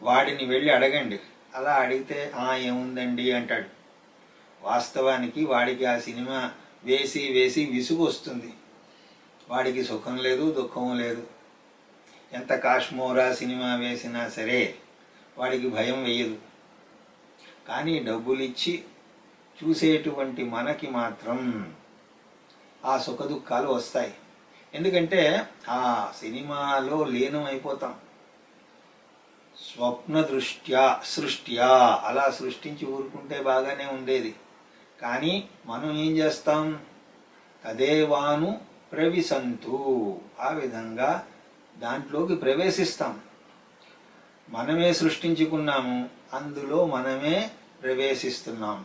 వాడిని వెళ్ళి అడగండి. అలా అడిగితే ఏముందండి అంటాడు. వాస్తవానికి వాడికి ఆ సినిమా వేసి వేసి విసుగు వస్తుంది. వాడికి సుఖం లేదు, దుఃఖం లేదు. ఎంత కాశ్మోరా సినిమా వేసినా సరే వాడికి భయం వేయదు. కానీ డబ్బులిచ్చి చూసేటువంటి మనకి మాత్రం ఆ సుఖదుఖాలు వస్తాయి. ఎందుకంటే ఆ సినిమాలో లీనం అయిపోతాం. స్వప్న సృష్ట్యా అలా సృష్టించి ఊరుకుంటే బాగానే ఉండేది. కానీ మనం ఏం చేస్తాం? తదేవాను ప్రవిశంతు, ఆ విధంగా దాంట్లోకి ప్రవేశిస్తాం. మనమే సృష్టించుకున్నాము, అందులో మనమే ప్రవేశిస్తున్నాం.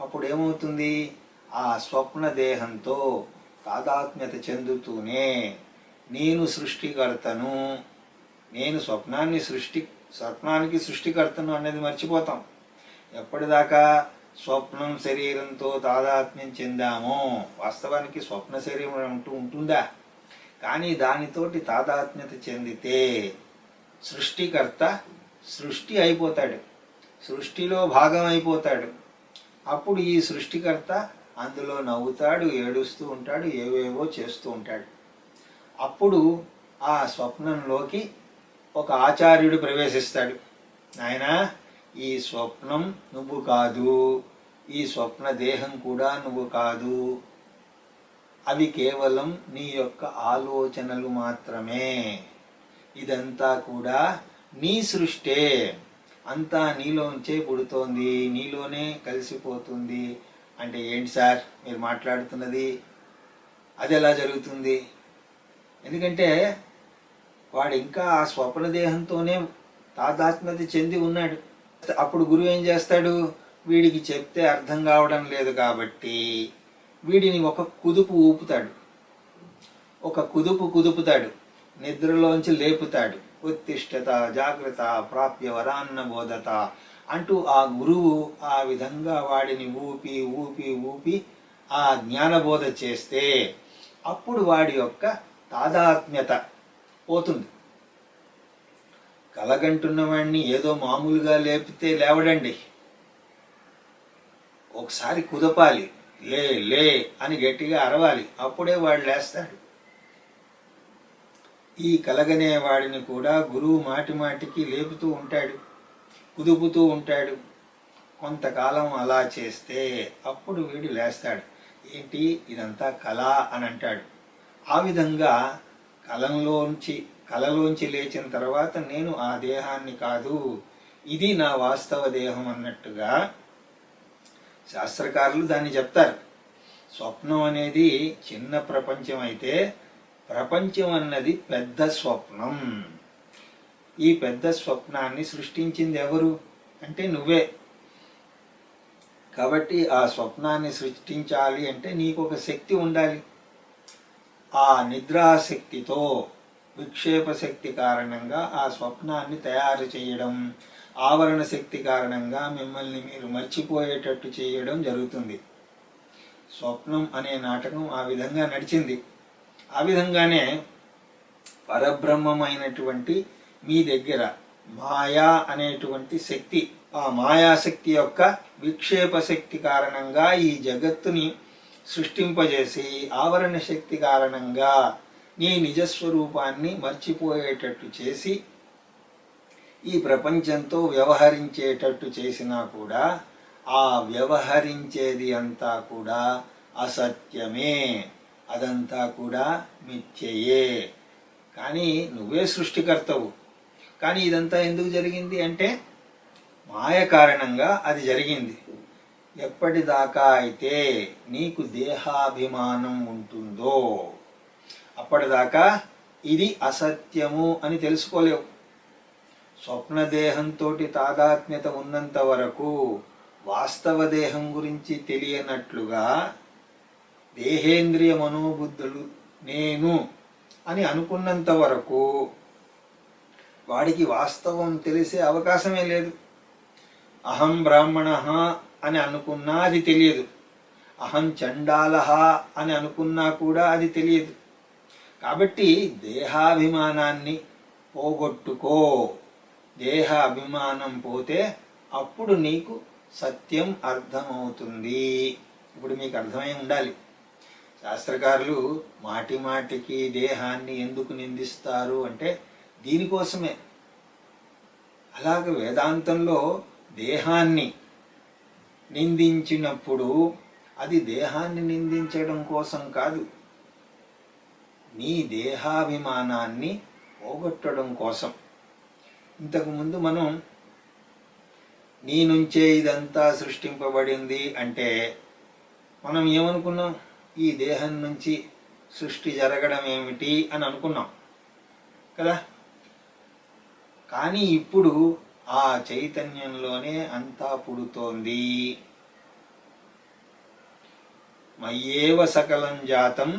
అప్పుడు ఏమవుతుంది? ఆ స్వప్న దేహంతో తాదాత్మ్యత చెందుతూనే నేను సృష్టికర్తను, నేను స్వప్నానికి సృష్టికర్తను అనేది మర్చిపోతాం. ఎప్పటిదాకా స్వప్నం శరీరంతో తాదాత్మ్యం చెందామో, వాస్తవానికి స్వప్న శరీరం అంటూ ఉంటుందా? కానీ దానితోటి తాదాత్మ్యత చెందితే సృష్టికర్త సృష్టి అయిపోతాడు, సృష్టిలో భాగం అయిపోతాడు. అప్పుడు ఈ సృష్టికర్త అందులో నవ్వుతాడు, ఏడుస్తూ ఉంటాడు, ఏవేవో చేస్తూ ఉంటాడు. అప్పుడు ఆ స్వప్నంలోకి ఒక ఆచార్యుడు ప్రవేశిస్తాడు. నాయనా, ఈ స్వప్నం నువ్వు కాదు, ఈ స్వప్న దేహం కూడా నువ్వు కాదు, అవి కేవలం నీ యొక్క ఆలోచనలు మాత్రమే, ఇదంతా కూడా నీ సృష్టే, అంతా నీలోంచే పుడుతోంది, నీలోనే కలిసిపోతుంది. అంటే ఏంటి సార్ మీరు మాట్లాడుతున్నది? అది ఎలా జరుగుతుంది? ఎందుకంటే వాడు ఇంకా ఆ స్వప్న దేహంతోనే తాదాత్మ్యత చెంది ఉన్నాడు. అప్పుడు గురువు ఏం చేస్తాడు? వీడికి చెప్తే అర్థం కావడం లేదు కాబట్టి వీడిని ఒక కుదుపు ఊపుతాడు, ఒక కుదుపుతాడు, నిద్రలోంచి లేపుతాడు. ఉత్తిష్టత జాగ్రత్త ప్రాప్య వరాన్న బోధత అంటూ ఆ గురువు ఆ విధంగా వాడిని ఊపి ఊపి ఊపి ఆ జ్ఞానబోధ చేస్తే అప్పుడు వాడి యొక్క తాదాత్మ్యత పోతుంది. కలగంటున్న వాడిని ఏదో మామూలుగా లేపితే లేవడండి, ఒకసారి కుదపాలి, లే లే అని గట్టిగా అరవాలి, అప్పుడే వాడు లేస్తాడు. ఈ కలగనే వాడిని కూడా గురువు మాటి మాటికి లేపుతూ ఉంటాడు, కుదుపుతూ ఉంటాడు. కొంతకాలం అలా చేస్తే అప్పుడు వీడు లేస్తాడు. ఏంటి ఇదంతా కళ అని అంటాడు. ఆ విధంగా కలలోంచి లేచిన తర్వాత నేను ఆ దేహాన్ని కాదు, ఇది నా వాస్తవ దేహం అన్నట్టుగా శాస్త్రకారులు దాన్ని చెప్తారు. స్వప్నం అనేది చిన్న ప్రపంచం అయితే ప్రపంచం అన్నది పెద్ద స్వప్నం. ఈ పెద్ద స్వప్నాన్ని సృష్టించింది ఎవరు అంటే నువ్వే. కాబట్టి ఆ స్వప్నాన్ని సృష్టించాలి అంటే నీకు ఒక శక్తి ఉండాలి. ఆ నిద్రాశక్తితో విక్షేప శక్తి కారణంగా ఆ స్వప్నాన్ని తయారు చేయడం, ఆవరణ శక్తి కారణంగా మిమ్మల్ని మీరు మర్చిపోయేటట్టు చేయడం జరుగుతుంది. స్వప్నం అనే నాటకం ఆ విధంగా నడిచింది. ఆ విధంగానే పరబ్రహ్మమైనటువంటి మీ దగ్గర మాయా అనేటువంటి శక్తి, ఆ మాయాశక్తి యొక్క విక్షేప శక్తి కారణంగా ఈ జగత్తుని సృష్టింపజేసి ఆవరణ శక్తి కారణంగా నీ నిజస్వరూపాన్ని మర్చిపోయేటట్టు చేసి ఈ ప్రపంచంతో వ్యవహరించేటట్టు చేసినా కూడా ఆ వ్యవహరించేది అంతా కూడా అసత్యమే, అదంతా కూడా మిథ్యయే. కానీ నువ్వే సృష్టికర్తవు. కానీ ఇదంతా ఎందుకు జరిగింది అంటే మాయ కారణంగా అది జరిగింది. ఎప్పటిదాకా అయితే నీకు దేహాభిమానం ఉంటుందో అప్పటిదాకా ఇది అసత్యము అని తెలుసుకోలేవు. స్వప్నదేహంతో తాదాత్మ్యత ఉన్నంత వరకు వాస్తవ దేహం గురించి తెలియనట్లుగా దేహేంద్రియ మనోబుద్ధులు నేను అని అనుకున్నంత వరకు వాడికి వాస్తవం తెలిసే అవకాశమే లేదు. అహం బ్రాహ్మణ అని అనుకున్నా అది తెలియదు, అహం చండాల అని అనుకున్నా కూడా అది తెలియదు. కాబట్టి దేహాభిమానాన్ని పోగొట్టుకో. దేహ అభిమానం పోతే అప్పుడు నీకు సత్యం అర్థమవుతుంది. ఇప్పుడు మీకు అర్థమై ఉండాలి. శాస్త్రకారులు మాటి మాటికి దేహాన్ని ఎందుకు నిందిస్తారు అంటే దీనికోసమే. అలాగే వేదాంతంలో దేహాన్ని నిందించినప్పుడు అది దేహాన్ని నిందించడం కోసం కాదు, నీ దేహాభిమానాన్ని పోగొట్టడం కోసం. ఇంతకుముందు మనం నీ నుంచే ఇదంతా సృష్టింపబడింది అంటే మనం ఏమనుకున్నాం? ఈ దేహం నుంచి సృష్టి జరగడం ఏమిటి అని అనుకున్నాం కదా. కానీ ఇప్పుడు ఆ చైతన్యంలోనే అంతా పుడుతోంది. మయ్యేవ సకలం జాతం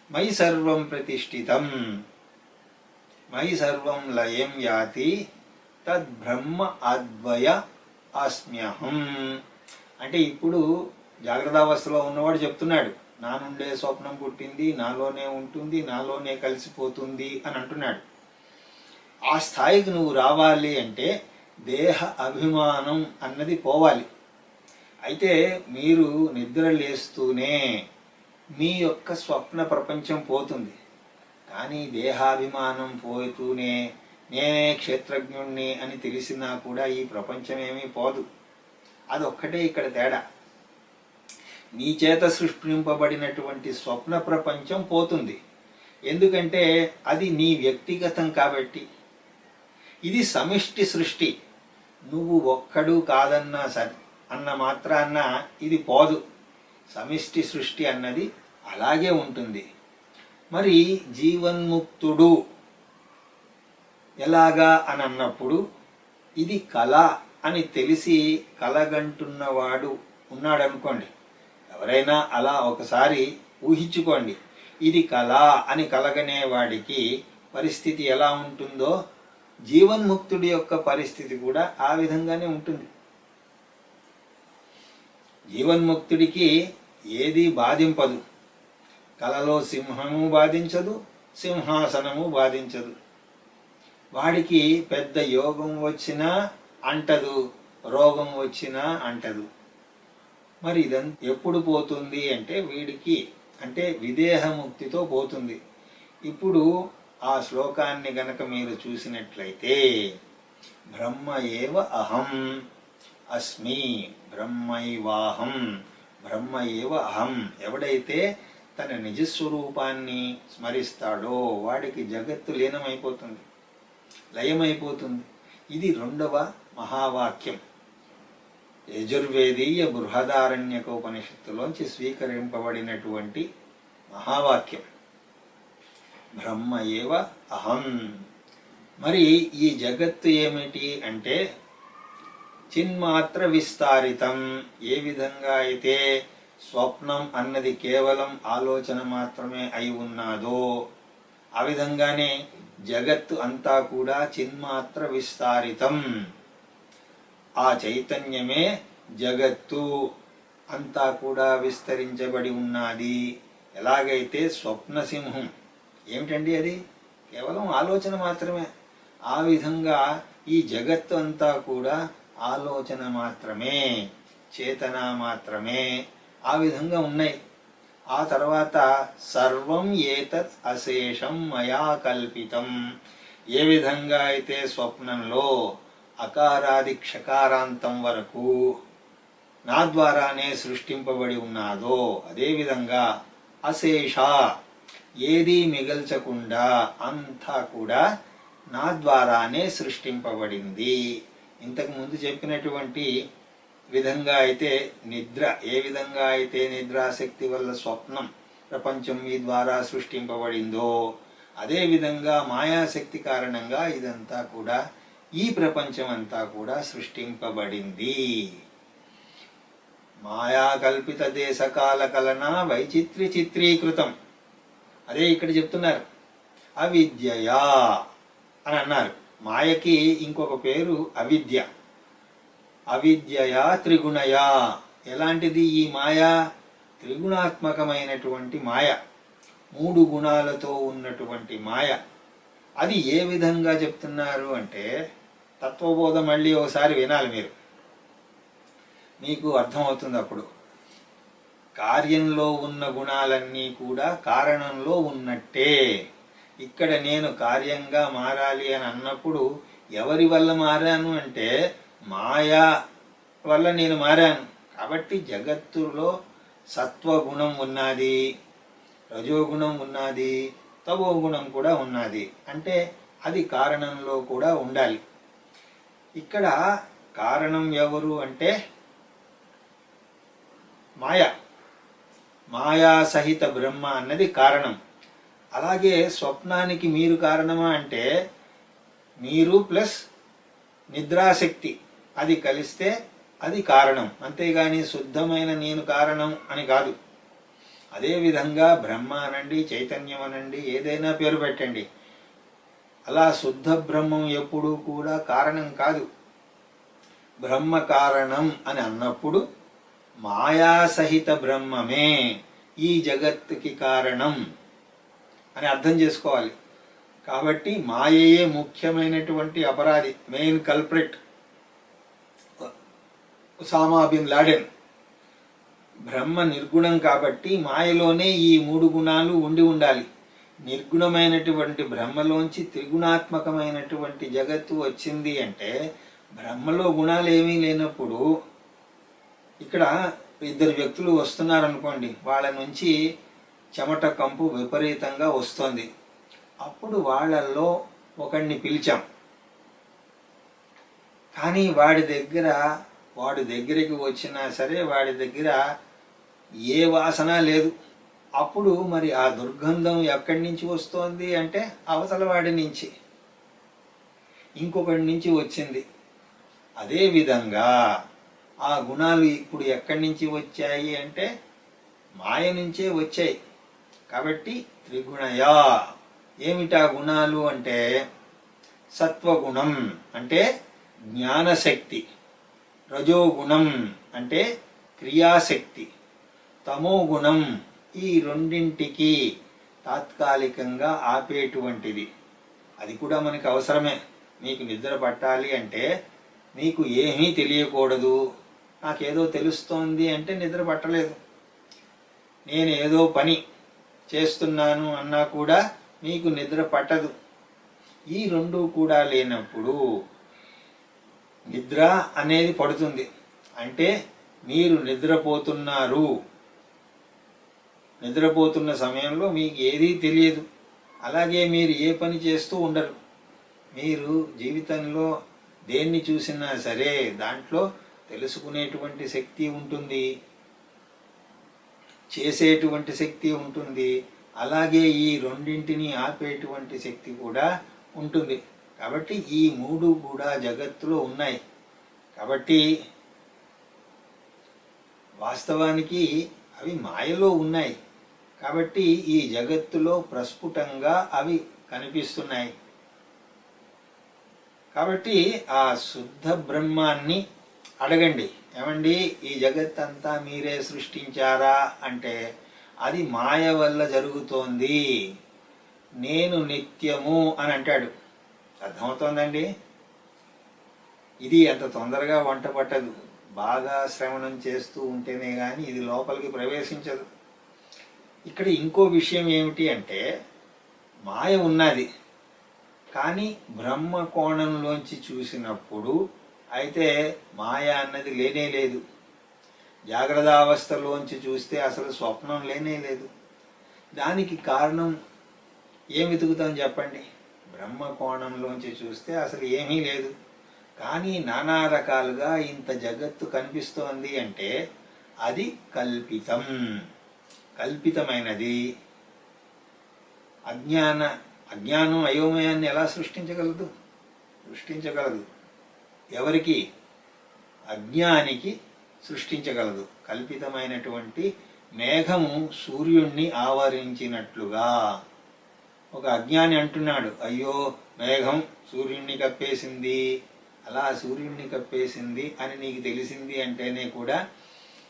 మయి సర్వం ప్రతిష్ఠితం మయి సర్వం లయం యాతి తద్బ్రహ్మ అద్వయ అస్మ్యహం. అంటే ఇప్పుడు జాగ్రత్తావస్థలో ఉన్నవాడు చెప్తున్నాడు, నా నుండే స్వప్నం పుట్టింది, నాలోనే ఉంటుంది, నాలోనే కలిసిపోతుంది అని అంటున్నాడు. ఆ స్థాయికి నువ్వు రావాలి అంటే దేహ అభిమానం అన్నది పోవాలి. అయితే మీరు నిద్ర లేస్తూనే మీ యొక్క స్వప్న ప్రపంచం పోతుంది, కానీ దేహాభిమానం పోతూనే నేనే క్షేత్రజ్ఞుణ్ణి అని తెలిసినా కూడా ఈ ప్రపంచం ఏమీ పోదు. అదొక్కటే ఇక్కడ తేడా. నీ చేత సృష్టింపబడినటువంటి స్వప్న ప్రపంచం పోతుంది, ఎందుకంటే అది నీ వ్యక్తిగతం కాబట్టి. ఇది సమిష్టి సృష్టి, నువ్వు ఒక్కడు కాదన్నా సరే అన్న మాత్రాన్న ఇది పోదు. సమిష్టి సృష్టి అన్నది అలాగే ఉంటుంది. మరి జీవన్ముక్తుడు ఎలాగా అని అన్నప్పుడు ఇది కళ అని తెలిసి కలగంటున్నవాడు ఉన్నాడనుకోండి, ఎవరైనా అలా ఒకసారి ఊహించుకోండి, ఇది కళ అని కలగనేవాడికి పరిస్థితి ఎలా ఉంటుందో జీవన్ముక్తుడి యొక్క పరిస్థితి కూడా ఆ విధంగానే ఉంటుంది. జీవన్ముక్తుడికి ఏది బాధింపదు. కలలో సింహము బాధించదు, సింహాసనము బాధించదు. వాడికి పెద్ద యోగం వచ్చినా అంటదు, రోగం వచ్చినా అంటదు. మరి ఇదంతా ఎప్పుడు పోతుంది అంటే వీడికి అంటే విదేహముక్తితో పోతుంది. ఇప్పుడు ఆ శ్లోకాన్ని గనక మీరు చూసినట్లయితే బ్రహ్మ ఏవ అహం అస్మి బ్రహ్మైవాహం బ్రహ్మ ఏవ అహం. ఎవడైతే తన నిజస్వరూపాన్ని స్మరిస్తాడో వాడికి జగత్తు లీనమైపోతుంది, లయమైపోతుంది. ఇది రెండవ మహావాక్యం, యజుర్వేదీయ బృహదారణ్యకోపనిషత్తులోంచి స్వీకరింపబడినటువంటి మహావాక్యం బ్రహ్మ ఏవ అహం. మరి ఈ జగత్తు ఏమిటి అంటే చిన్మాత్ర విస్తారితం. ఏ విధంగా అయితే స్వప్నం అన్నది కేవలం ఆలోచన మాత్రమే అయి ఉన్నాదో ఆ విధంగానే జగత్తు అంతా కూడా చిన్మాత్ర విస్తారితం. ఆ చైతన్యమే జగత్తు అంతా కూడా విస్తరించబడి ఉన్నది. ఎలాగైతే స్వప్నసింహం ఏమిటండి అది కేవలం ఆలోచన మాత్రమే, ఆ విధంగా ఈ జగత్తు అంతా కూడా ఆలోచన మాత్రమే, చేతన మాత్రమే, ఆ విధంగా ఉన్నాయి. ఆ తర్వాత సర్వం ఏతత్ అశేషం మయా కల్పితం. ఏ విధంగా అయితే స్వప్నంలో అకారాది క్షకారాంతం వరకు నా ద్వారానే సృష్టింపబడి ఉన్నాదో అదేవిధంగా అశేష ఏదీ మిగల్చకుండా అంతా కూడా నా ద్వారానే సృష్టింపబడింది. ఇంతకు ముందు చెప్పినటువంటి విధంగా అయితే నిద్ర, ఏ విధంగా అయితే నిద్రాశక్తి వల్ల స్వప్నం ప్రపంచం మీ ద్వారా సృష్టింపబడిందో అదే విధంగా మాయాశక్తి కారణంగా ఇదంతా కూడా ఈ ప్రపంచం అంతా కూడా సృష్టింపబడింది. మాయా కల్పిత దేశకాల కలన వైచిత్ర్య చిత్రీకృతం. అదే ఇక్కడ చెప్తున్నారు, అవిద్యయా అని అన్నారు. మాయకి ఇంకొక పేరు అవిద్య. అవిద్యయా త్రిగుణయా. ఎలాంటిది ఈ మాయ? త్రిగుణాత్మకమైనటువంటి మాయ, 3 గుణాలతో ఉన్నటువంటి మాయ. అది ఏ విధంగా చెప్తున్నారు అంటే తత్వబోధ మళ్ళీ ఒకసారి వినాలి మీరు, మీకు అర్థమవుతుంది. అప్పుడు కార్యంలో ఉన్న గుణాలన్నీ కూడా కారణంలో ఉన్నట్టే. ఇక్కడ నేను కార్యంగా మారాలి అని అన్నప్పుడు ఎవరి వల్ల మారాను అంటే మాయా వల్ల నేను మారాను. కాబట్టి జగత్తులో సత్వగుణం ఉన్నది, రజోగుణం ఉన్నది, తమోగుణం కూడా ఉన్నది. అంటే అది కారణంలో కూడా ఉండాలి. ఇక్కడ కారణం ఎవరు అంటే మాయా, మాయా సహిత బ్రహ్మ అన్నది కారణం. అలాగే స్వప్నానికి మీరు కారణమా అంటే మీరు ప్లస్ నిద్రాశక్తి అది కలిస్తే అది కారణం, అంతేగాని శుద్ధమైన నేను కారణం అని కాదు. అదేవిధంగా బ్రహ్మ అనండి, చైతన్యం అనండి, ఏదైనా పేరు పెట్టండి, అలా శుద్ధ బ్రహ్మం ఎప్పుడూ కూడా కారణం కాదు. బ్రహ్మ కారణం అని అన్నప్పుడు మాయాసహిత బ్రహ్మమే ఈ జగత్తుకి కారణం అని అర్థం చేసుకోవాలి. కాబట్టి మాయయే ముఖ్యమైనటువంటి అపరాధి, main culprit. Osama bin Laden Brahma నిర్గుణం కాబట్టి మాయలోనే ఈ 3 గుణాలు ఉండి ఉండాలి. నిర్గుణమైనటువంటి బ్రహ్మలోంచి త్రిగుణాత్మకమైనటువంటి జగత్తు వచ్చింది అంటే బ్రహ్మలో గుణాలు ఏమీ లేనప్పుడు, ఇక్కడ 2 వ్యక్తులు వస్తున్నారనుకోండి, వాళ్ళ నుంచి చెమట కంపు విపరీతంగా వస్తుంది. అప్పుడు వాళ్ళల్లో ఒకడిని పిలిచాం, కానీ వాడి దగ్గరికి వచ్చినా సరే వాడి దగ్గర ఏ వాసన లేదు. అప్పుడు మరి ఆ దుర్గంధం ఎక్కడి నుంచి వస్తోంది అంటే అవతల వాడి నుంచి, ఇంకొకటి నుంచి వచ్చింది. అదేవిధంగా ఆ గుణాలు ఇప్పుడు ఎక్కడి నుంచి వచ్చాయి అంటే మాయ నుంచే వచ్చాయి. కాబట్టి త్రిగుణయా. ఏమిటా గుణాలు అంటే సత్వగుణం అంటే జ్ఞానశక్తి, రజోగుణం అంటే క్రియాశక్తి, తమోగుణం ఈ రెండింటికి తాత్కాలికంగా ఆపేటువంటిది. అది కూడా మనకి అవసరమే. మీకు నిద్ర పట్టాలి అంటే మీకు ఏమీ తెలియకూడదు. నాకేదో తెలుస్తోంది అంటే నిద్ర పట్టలేదు. నేను ఏదో పని చేస్తున్నాను అన్నా కూడా మీకు నిద్ర పట్టదు. ఈ 2 కూడా లేనప్పుడు నిద్ర అనేది పడుతుంది. అంటే మీరు నిద్రపోతున్నారు. నిద్రపోతున్న సమయంలో మీకు ఏదీ తెలియదు. అలాగే మీరు ఏ పని చేస్తూ ఉండరు. మీరు జీవితంలో దేన్ని చూసినా సరే దాంట్లో తెలుసుకునేటువంటి శక్తి ఉంటుంది, చేసేటువంటి శక్తి ఉంటుంది, అలాగే ఈ రెండింటిని ఆపేటువంటి శక్తి కూడా ఉంటుంది. కాబట్టి ఈ 3 కూడా జగత్తులో ఉన్నాయి. కాబట్టి వాస్తవానికి అవి మాయలో ఉన్నాయి. కాబట్టి ఈ జగత్తులో ప్రస్ఫుటంగా అవి కనిపిస్తున్నాయి. కాబట్టి ఆ శుద్ధ బ్రహ్మాన్ని అడగండి, ఏమండి ఈ జగత్తంతా మీరే సృష్టించారా అంటే అది మాయ వల్ల జరుగుతోంది, నేను నిత్యము అని అంటాడు. అర్థమవుతోందండి? ఇది అంత తొందరగా వంట పట్టదు. బాగా శ్రవణం చేస్తూ ఉంటేనే కానీ ఇది లోపలికి ప్రవేశించదు. ఇక్కడ ఇంకో విషయం ఏమిటి అంటే మాయ ఉన్నది, కానీ బ్రహ్మ కోణంలోంచి చూసినప్పుడు అయితే మాయ అన్నది లేనే లేదు. జాగ్రత్త అవస్థలోంచి చూస్తే అసలు స్వప్నం లేనే లేదు. దానికి కారణం ఏం వెతుకుతాం చెప్పండి? బ్రహ్మ కోణంలోంచి చూస్తే అసలు ఏమీ లేదు. కానీ నానా రకాలుగా ఇంత జగత్తు కనిపిస్తోంది అంటే అది కల్పితం, కల్పితమైనది. అజ్ఞానం అయోమయాన్ని ఎలా సృష్టించగలదు? సృష్టించగలదు. ఎవరికి? అజ్ఞానికి సృష్టించగలదు. కల్పితమైనటువంటి మేఘము సూర్యుణ్ణి ఆవరించినట్లుగా. ఒక అజ్ఞాని అంటున్నాడు, అయ్యో మేఘం సూర్యుణ్ణి కప్పేసింది, అలా సూర్యుణ్ణి కప్పేసింది అని నీకు తెలిసింది అంటేనే కూడా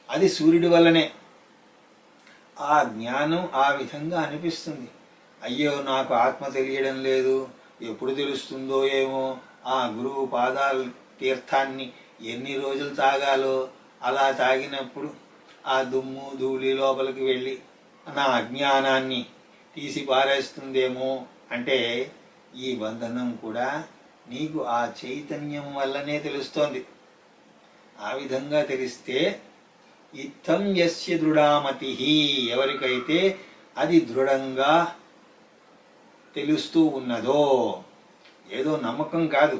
అది సూర్యుడి వల్లనే. ఆ జ్ఞానం ఆ విధంగా అనిపిస్తుంది. అయ్యో నాకు ఆత్మ తెలియడం లేదు, ఎప్పుడు తెలుస్తుందో ఏమో, ఆ గురువు పాదాల తీర్థాన్ని ఎన్ని రోజులు తాగాలో, అలా తాగినప్పుడు ఆ దుమ్ము ధూళి లోపలికి వెళ్ళి నా అజ్ఞానాన్ని తీసి పారేస్తుందేమో అంటే ఈ బంధనం కూడా నీకు ఆ చైతన్యం వల్లనే తెలుస్తోంది. ఆ విధంగా తెలిస్తే ఇత్తం యస్య దృఢామతి, ఎవరికైతే అది దృఢంగా తెలుస్తూ ఉన్నదో, ఏదో నమ్మకం కాదు.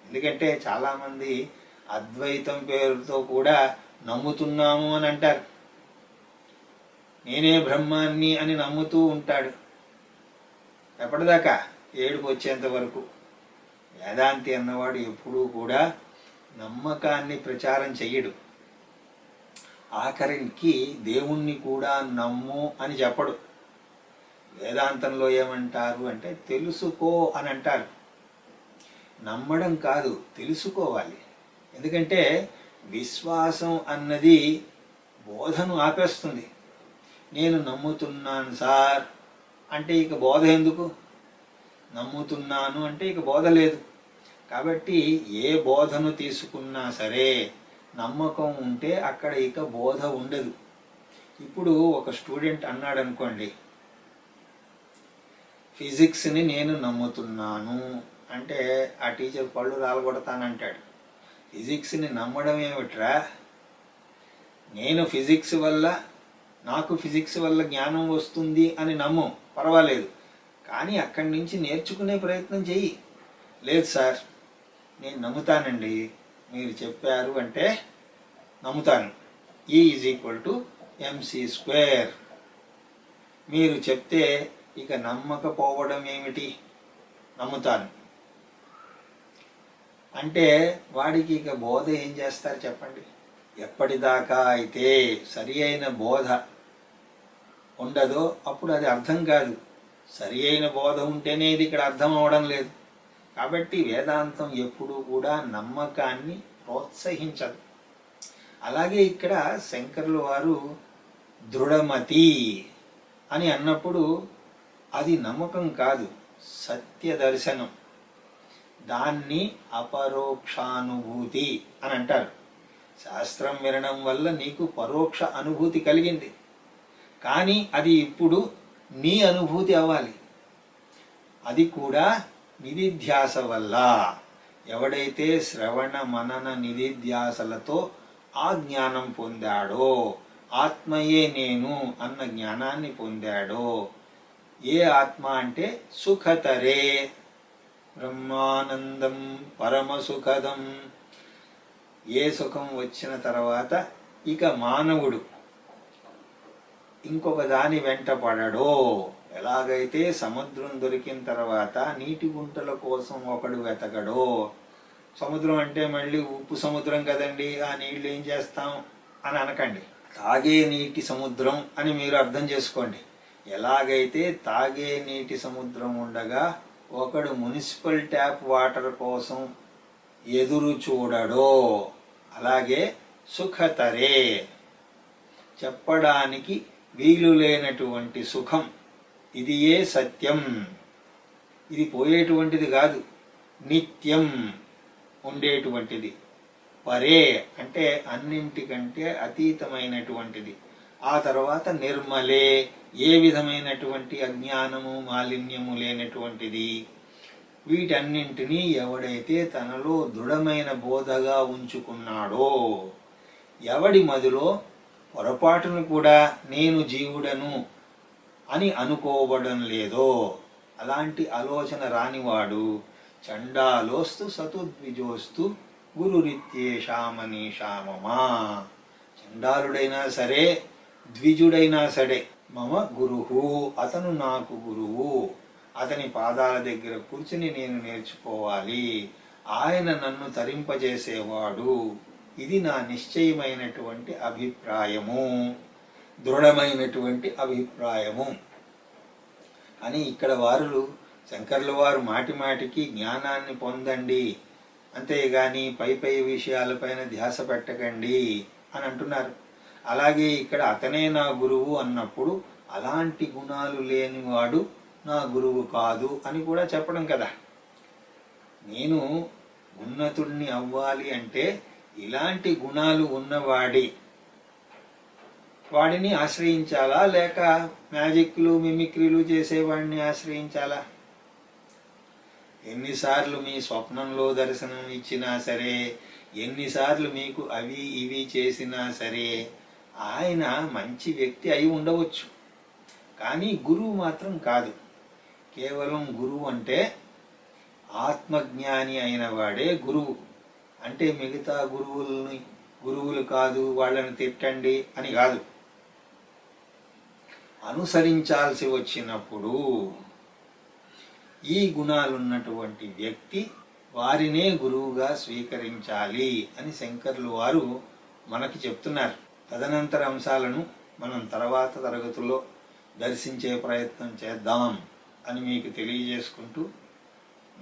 ఎందుకంటే చాలామంది అద్వైతం పేరుతో కూడా నమ్ముతున్నాము అని అంటారు. నేనే బ్రహ్మాన్ని అని నమ్ముతూ ఉంటాడు. ఎప్పటిదాకా? ఏడుపు వచ్చేంత వరకు. వేదాంతి అన్నవాడు ఎప్పుడూ కూడా నమ్మకాన్ని ప్రచారం చెయ్యడు. ఆఖరికి దేవుణ్ణి కూడా నమ్ము అని చెప్పడు. వేదాంతంలో ఏమంటారు అంటే తెలుసుకో అని అంటారు. నమ్మడం కాదు, తెలుసుకోవాలి. ఎందుకంటే విశ్వాసం అన్నది బోధను ఆపేస్తుంది. నేను నమ్ముతున్నాను సార్ అంటే ఇక బోధ ఎందుకు? నమ్ముతున్నాను అంటే ఇక బోధ లేదు. కాబట్టి ఏ బోధను తీసుకున్నా సరే నమ్మకం ఉంటే అక్కడ ఇక బోధ ఉండదు. ఇప్పుడు ఒక స్టూడెంట్ అన్నాడు అనుకోండి, ఫిజిక్స్ని నేను నమ్ముతున్నాను అంటే ఆ టీచర్ పళ్ళు రాలగొడతానంటాడు. ఫిజిక్స్ని నమ్మడం ఏమిట్రా? నేను ఫిజిక్స్ వల్ల, నాకు ఫిజిక్స్ వల్ల జ్ఞానం వస్తుంది అని నమ్ము, పర్వాలేదు. కానీ అక్కడి నుంచి నేర్చుకునే ప్రయత్నం చెయ్యి. లేదు సార్ నేను నమ్ముతానండి, మీరు చెప్పారు అంటే నమ్ముతాను. E=mc². మీరు చెప్తే ఇక నమ్మకపోవడం ఏమిటి? నమ్ముతాను అంటే వాడికి ఇక బోధ ఏం చేస్తారు చెప్పండి? ఎప్పటిదాకా అయితే సరి అయిన బోధ ఉండదో అప్పుడు అది అర్థం కాదు. సరి అయిన బోధ ఉంటేనే ఇది ఇక్కడ అర్థం అవడం లేదు. కాబట్టి వేదాంతం ఎప్పుడూ కూడా నమ్మకాన్ని ప్రోత్సహించదు. అలాగే ఇక్కడ శంకరుల వారు దృఢమతి అని అన్నప్పుడు అది నమ్మకం కాదు, సత్య దర్శనం. దాన్ని అపరోక్షానుభూతి అని అంటారు. శాస్త్రం వినడం వల్ల నీకు పరోక్ష అనుభూతి కలిగింది, కానీ అది ఇప్పుడు నీ అనుభూతి అవ్వాలి. అది కూడా నిధిధ్యాస వల్ల. ఎవడైతే శ్రవణ మనన నిధిధ్యాసలతో ఆ జ్ఞానం పొందాడో, ఆత్మయే నేను అన్న జ్ఞానాన్ని పొందాడో. ఏ ఆత్మ అంటే సుఖతరే బ్రహ్మానందం పరమసుఖదం. ఏ సుఖం వచ్చిన తర్వాత ఇక మానవుడు ఇంకొక దాని వెంట పడడో. ఎలాగైతే సముద్రం దొరికిన తర్వాత నీటి గుంటల కోసం ఒకడు వెతకడో. సముద్రం అంటే మళ్ళీ ఉప్పు సముద్రం కదండి, ఆ నీళ్లు ఏం చేస్తాం అని అనకండి. తాగే నీటి సముద్రం అని మీరు అర్థం చేసుకోండి. ఎలాగైతే తాగే నీటి సముద్రం ఉండగా ఒకడు మున్సిపల్ ట్యాప్ వాటర్ కోసం ఎదురు చూడడో, అలాగే సుఖతరే చెప్పడానికి వీలు లేనటువంటి సుఖం. ఇది ఏ సత్యం, ఇది పోయేటువంటిది కాదు, నిత్యం ఉండేటువంటిది. పరే అంటే అన్నింటికంటే అతీతమైనటువంటిది. ఆ తర్వాత నిర్మలే, ఏ విధమైనటువంటి అజ్ఞానము మాలిన్యము లేనటువంటిది. వీటన్నింటినీ ఎవడైతే తనలో దృఢమైన బోధగా ఉంచుకున్నాడో, ఎవడి మదిలో పొరపాటును కూడా నేను జీవుడను అని అనుకోవడం లేదో, అలాంటి ఆలోచన రానివాడు చండాలోస్తు సతుద్విజోస్తు గురురిత్యేషామనీషామమా. చండాలుడైనా సరే, ద్విజుడైనా సరే, మమ గురువు, అతను నాకు గురువు, అతని పాదాల దగ్గర కూర్చుని నేను నేర్చుకోవాలి, ఆయన నన్ను తరింపజేసేవాడు. ఇది నా నిశ్చయమైనటువంటి అభిప్రాయము, దృఢమైనటువంటి అభిప్రాయము అని ఇక్కడ వారు శంకర్ల వారు మాటి మాటికి జ్ఞానాన్ని పొందండి, అంతేగాని పై పై విషయాలపైన ధ్యాస పెట్టకండి అని అంటున్నారు. అలాగే ఇక్కడ అతనే నా గురువు అన్నప్పుడు అలాంటి గుణాలు లేనివాడు నా గురువు కాదు అని కూడా చెప్పడం కదా. నేను ఉన్నతుణ్ణి అవ్వాలి అంటే ఇలాంటి గుణాలు వాడిని ఆశ్రయించాలా, లేక మ్యాజిక్లు మిమిక్రీలు చేసేవాడిని ఆశ్రయించాలా? ఎన్నిసార్లు మీ స్వప్నంలో దర్శనం ఇచ్చినా సరే, ఎన్నిసార్లు మీకు అవి ఇవి చేసినా సరే, ఆయన మంచి వ్యక్తి అయి ఉండవచ్చు, కానీ గురువు మాత్రం కాదు. కేవలం గురువు అంటే ఆత్మజ్ఞాని అయిన వాడే గురువు. అంటే మిగతా గురువులు కాదు, వాళ్ళని తిట్టండి అని కాదు. అనుసరించాల్సి వచ్చినప్పుడు ఈ గుణాలున్నటువంటి వ్యక్తి వారినే గురువుగా స్వీకరించాలి అని శంకర్లు వారు మనకి చెప్తున్నారు. తదనంతర అంశాలను మనం తర్వాత తరగతుల్లో దర్శించే ప్రయత్నం చేద్దాం అని మీకు తెలియజేసుకుంటూ,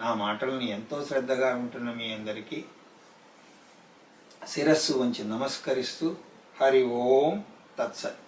నా మాటల్ని ఎంతో శ్రద్ధగా వింటున్న మీ అందరికీ శిరస్సు వంచి నమస్కరిస్తూ, హరి ఓం తత్సత్.